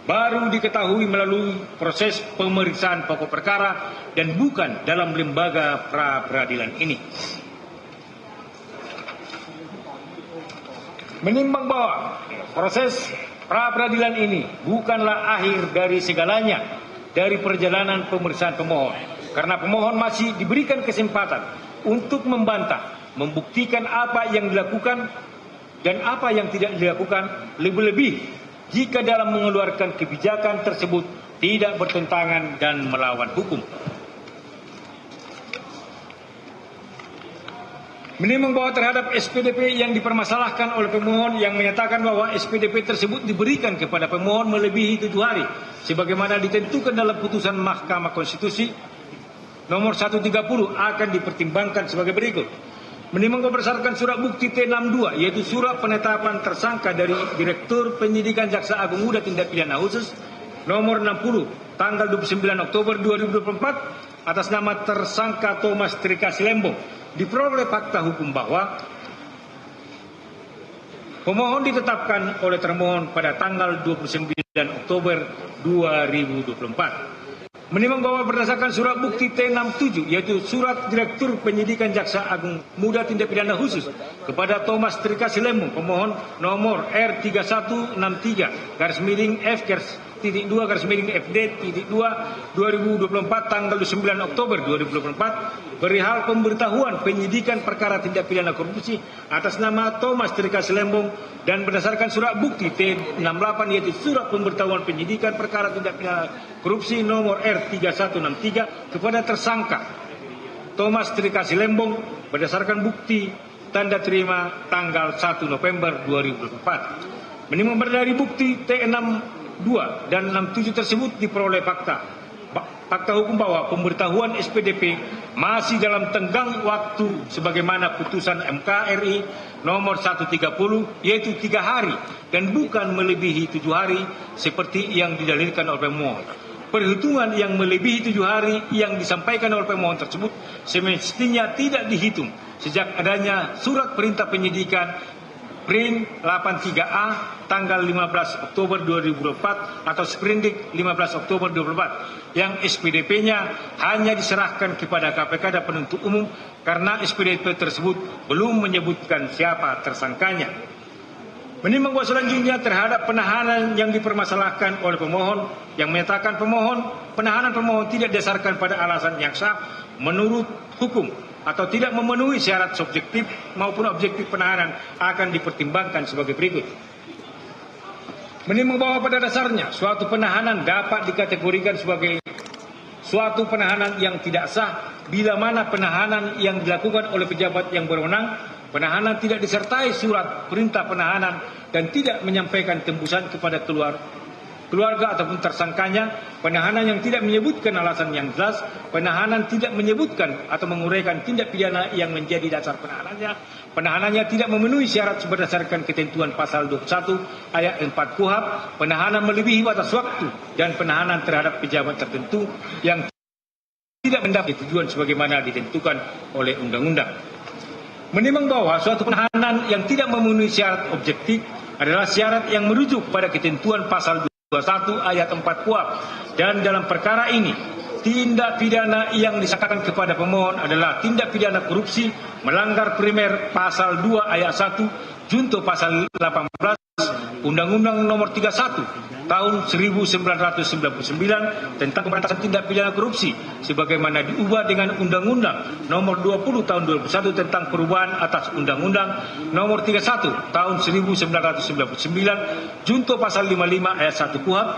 baru diketahui melalui proses pemeriksaan pokok perkara dan bukan dalam lembaga pra-peradilan ini. Menimbang bahwa proses pra-peradilan ini bukanlah akhir dari segalanya dari perjalanan pemeriksaan pemohon, karena pemohon masih diberikan kesempatan untuk membantah, membuktikan apa yang dilakukan dan apa yang tidak dilakukan, lebih-lebih jika dalam mengeluarkan kebijakan tersebut tidak bertentangan dan melawan hukum. Menimbang bahwa terhadap SPDP yang dipermasalahkan oleh pemohon yang menyatakan bahwa SPDP tersebut diberikan kepada pemohon melebihi 7 hari sebagaimana ditentukan dalam putusan Mahkamah Konstitusi nomor 130 akan dipertimbangkan sebagai berikut. Menimbang bahwa berdasarkan surat bukti T62, yaitu surat penetapan tersangka dari Direktur Penyidikan Jaksa Agung Muda Tindak Pidana Khusus nomor 60 tanggal 29 Oktober 2024 atas nama tersangka Thomas Trika Silembong, diperoleh fakta hukum bahwa pemohon ditetapkan oleh termohon pada tanggal 29 Oktober 2024. Menimbang bahwa berdasarkan surat bukti T67, yaitu surat Direktur Penyidikan Jaksa Agung Muda Tindak Pidana Khusus kepada Thomas Trika Silembong, pemohon nomor R3163-F-2-FD-2 2024 tanggal 9 Oktober 2024 perihal pemberitahuan penyidikan perkara tindak pidana korupsi atas nama Thomas Trika Silembong, dan berdasarkan surat bukti T68, yaitu surat pemberitahuan penyidikan perkara tindak pidana korupsi nomor R3163 kepada tersangka Thomas Trika Silembong berdasarkan bukti tanda terima tanggal 1 November 2024. Menimbang dari bukti T62 dan 67 tersebut diperoleh fakta fakta hukum bahwa pemberitahuan SPDP masih dalam tenggang waktu sebagaimana putusan MK RI nomor 130, yaitu 3 hari dan bukan melebihi 7 hari seperti yang didalilkan oleh pemohon. Perhitungan yang melebihi 7 hari yang disampaikan oleh pemohon tersebut semestinya tidak dihitung sejak adanya surat perintah penyidikan Prin 83A tanggal 15 Oktober 2024 atau Sprindik 15 Oktober 2024 yang SPDP-nya hanya diserahkan kepada KPK dan penuntut umum karena SPDP tersebut belum menyebutkan siapa tersangkanya. Menimbang bahwa selanjutnya terhadap penahanan yang dipermasalahkan oleh pemohon yang menyatakan penahanan pemohon tidak didasarkan pada alasan yang sah menurut hukum atau tidak memenuhi syarat subjektif maupun objektif penahanan akan dipertimbangkan sebagai berikut. Menimbang bahwa pada dasarnya suatu penahanan dapat dikategorikan sebagai suatu penahanan yang tidak sah bila mana penahanan yang dilakukan oleh pejabat yang berwenang, penahanan tidak disertai surat perintah penahanan dan tidak menyampaikan tembusan kepada keluarga ataupun tersangkanya, penahanan yang tidak menyebutkan alasan yang jelas, penahanan tidak menyebutkan atau menguraikan tindak pidana yang menjadi dasar penahanannya tidak memenuhi syarat berdasarkan ketentuan pasal 21 ayat 4 KUHP, penahanan melebihi batas waktu dan penahanan terhadap pejabat tertentu yang tidak mendapat tujuan sebagaimana ditentukan oleh undang-undang. Menimbang bahwa suatu penahanan yang tidak memenuhi syarat objektif adalah syarat yang merujuk pada ketentuan pasal 21 ayat 4 KUHP dan dalam perkara ini tindak pidana yang disangkakan kepada pemohon adalah tindak pidana korupsi melanggar primer pasal 2 ayat 1 junto pasal 18 Undang-Undang nomor 31 tahun 1999 tentang pemberantasan tindak pidana korupsi sebagaimana diubah dengan Undang-Undang nomor 20 tahun 2001 tentang perubahan atas Undang-Undang nomor 31 tahun 1999 junto pasal 55 ayat 1 KUHP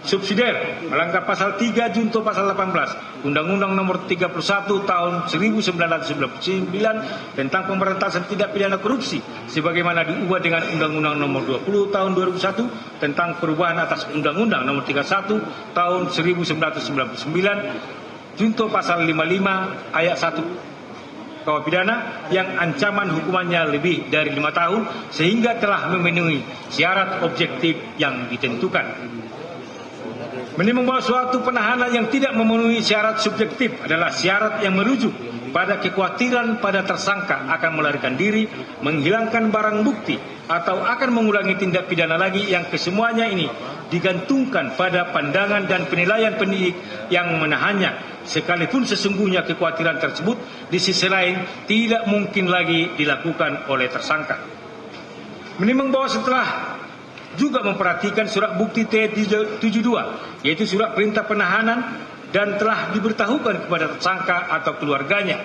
subsidiar melanggar pasal 3 junto pasal 18 Undang-Undang nomor 31 tahun 1999 tentang pemberantasan tindak pidana korupsi sebagaimana diubah dengan Undang-Undang nomor 20 tahun 2001 tentang perubahan atas Undang-Undang nomor 31 tahun 1999 junto pasal 55 ayat 1 KUHP pidana yang ancaman hukumannya lebih dari 5 tahun sehingga telah memenuhi syarat objektif yang ditentukan. Menimbang bahwa suatu penahanan yang tidak memenuhi syarat subjektif adalah syarat yang merujuk pada kekhawatiran pada tersangka akan melarikan diri, menghilangkan barang bukti, atau akan mengulangi tindak pidana lagi yang kesemuanya ini digantungkan pada pandangan dan penilaian penyidik yang menahannya, sekalipun sesungguhnya kekhawatiran tersebut di sisi lain tidak mungkin lagi dilakukan oleh tersangka. Menimbang bahwa setelah juga memperhatikan surat bukti T72 yaitu surat perintah penahanan dan telah diberitahukan kepada tersangka atau keluarganya.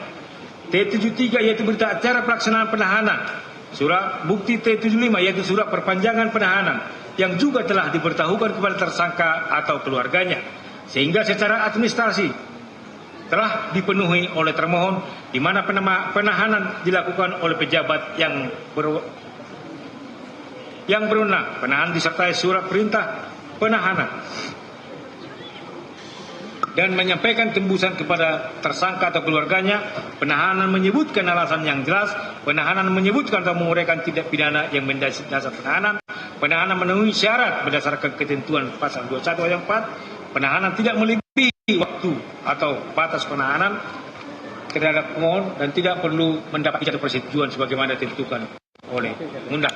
T73 yaitu berita acara pelaksanaan penahanan, surat bukti T75 yaitu surat perpanjangan penahanan yang juga telah diberitahukan kepada tersangka atau keluarganya, sehingga secara administrasi telah dipenuhi oleh termohon di mana penahanan dilakukan oleh pejabat yang berwenang. Penahanan disertai surat perintah penahanan dan menyampaikan tembusan kepada tersangka atau keluarganya. Penahanan menyebutkan alasan yang jelas, penahanan menyebutkan atau menguraikan tindak pidana yang menjadi dasar penahanan, penahanan memenuhi syarat berdasarkan ketentuan pasal 21 ayat 4, penahanan tidak melebihi waktu atau batas penahanan terhadap pemohon dan tidak perlu mendapat persetujuan sebagaimana ditentukan oleh undang.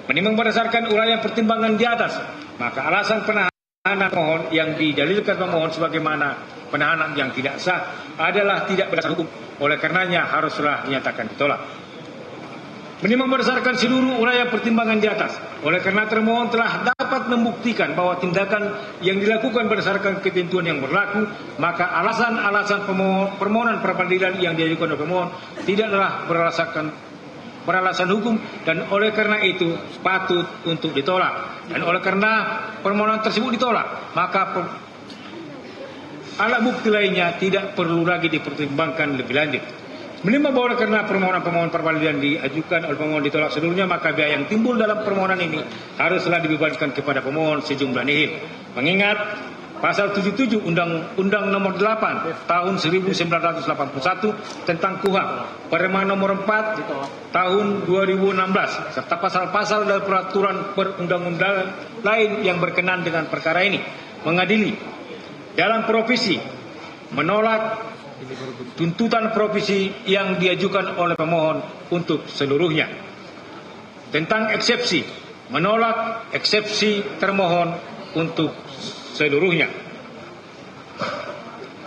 Menimbang berdasarkan uraian pertimbangan di atas, maka alasan penahanan pemohon yang didalilkan pemohon sebagaimana penahanan yang tidak sah adalah tidak berdasar hukum. Oleh karenanya haruslah dinyatakan ditolak. Menimbang berdasarkan seluruh uraian pertimbangan di atas, oleh karena termohon telah dapat membuktikan bahwa tindakan yang dilakukan berdasarkan ketentuan yang berlaku, maka alasan-alasan permohonan peradilan yang diajukan oleh pemohon tidaklah beralasan hukum dan oleh karena itu patut untuk ditolak. Dan oleh karena permohonan tersebut ditolak, maka alat bukti lainnya tidak perlu lagi dipertimbangkan lebih lanjut. Menimbang bahwa karena permohonan peradilan diajukan oleh pemohon ditolak seluruhnya, maka biaya yang timbul dalam permohonan ini haruslah dibebankan kepada pemohon sejumlah nihil. Mengingat Pasal 77 Undang-Undang Nomor 8 Tahun 1981 tentang KUHP, Permen Nomor 4 Tahun 2016, serta pasal-pasal dan peraturan perundang-undangan lain yang berkenan dengan perkara ini, mengadili dalam provisi menolak tuntutan provisi yang diajukan oleh pemohon untuk seluruhnya. Tentang eksepsi, menolak eksepsi termohon untuk seluruhnya.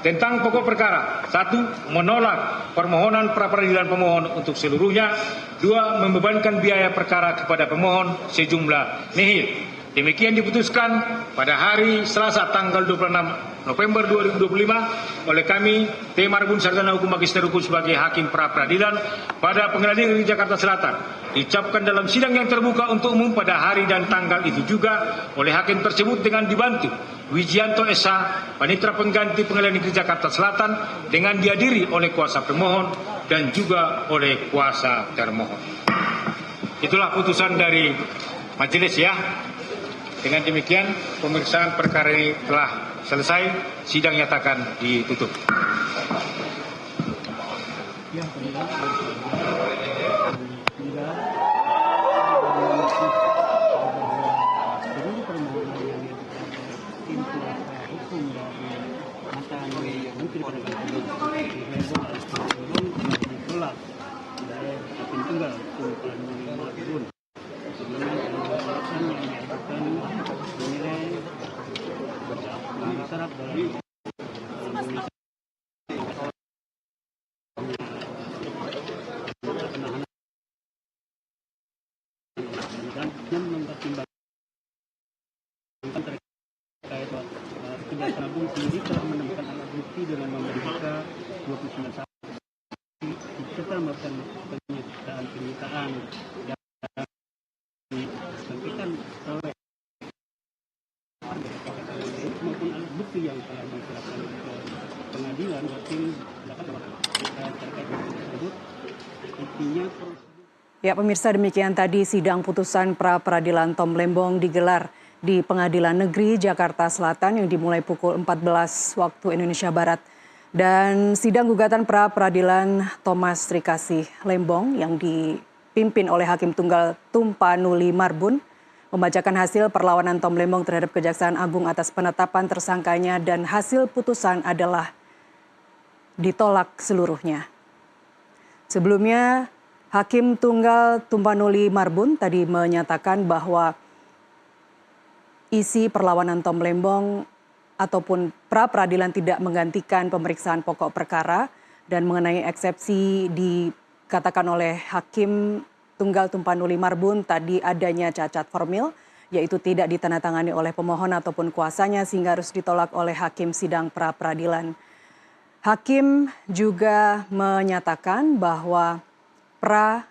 Tentang pokok perkara, 1. Menolak permohonan pra-peradilan pemohon untuk seluruhnya. 2. Membebankan biaya perkara kepada pemohon sejumlah nihil. Demikian diputuskan pada hari Selasa tanggal 26 November 2025 oleh kami, T. Marbun Sarjana Hukum Magister Hukum sebagai Hakim Pra-Peradilan pada Pengadilan Negeri Jakarta Selatan. Diucapkan dalam sidang yang terbuka untuk umum pada hari dan tanggal itu juga oleh hakim tersebut dengan dibantu Wijianto S.H., Panitera Pengganti Pengadilan Negeri Jakarta Selatan, dengan dihadiri oleh kuasa pemohon dan juga oleh kuasa termohon. Itulah putusan dari majelis ya. Dengan demikian pemeriksaan perkara ini telah selesai, sidang nyatakan ditutup. Dan mempertimbangkan terkait Kejaksaan Agung sendiri telah menemukan alat bukti dengan membuka 29 saksi serta melakukan penyitaan dan disampaikan oleh maupun alat bukti yang telah diserahkan ke pengadilan. Hakim dapat melakukan terkait tersebut. Intinya ya pemirsa, demikian tadi sidang putusan pra-peradilan Tom Lembong digelar di Pengadilan Negeri Jakarta Selatan yang dimulai pukul 14 waktu Indonesia Barat. Dan sidang gugatan pra-peradilan Thomas Trikasih Lembong yang dipimpin oleh Hakim Tunggal Tumpanuli Marbun membacakan hasil perlawanan Tom Lembong terhadap Kejaksaan Agung atas penetapan tersangkanya, dan hasil putusan adalah ditolak seluruhnya. Sebelumnya, Hakim Tunggal Tumpanuli Marbun tadi menyatakan bahwa isi perlawanan Tom Lembong ataupun pra-peradilan tidak menggantikan pemeriksaan pokok perkara, dan mengenai eksepsi dikatakan oleh Hakim Tunggal Tumpanuli Marbun tadi adanya cacat formil, yaitu tidak ditandatangani oleh pemohon ataupun kuasanya sehingga harus ditolak oleh Hakim Sidang Pra-peradilan. Hakim juga menyatakan bahwa pra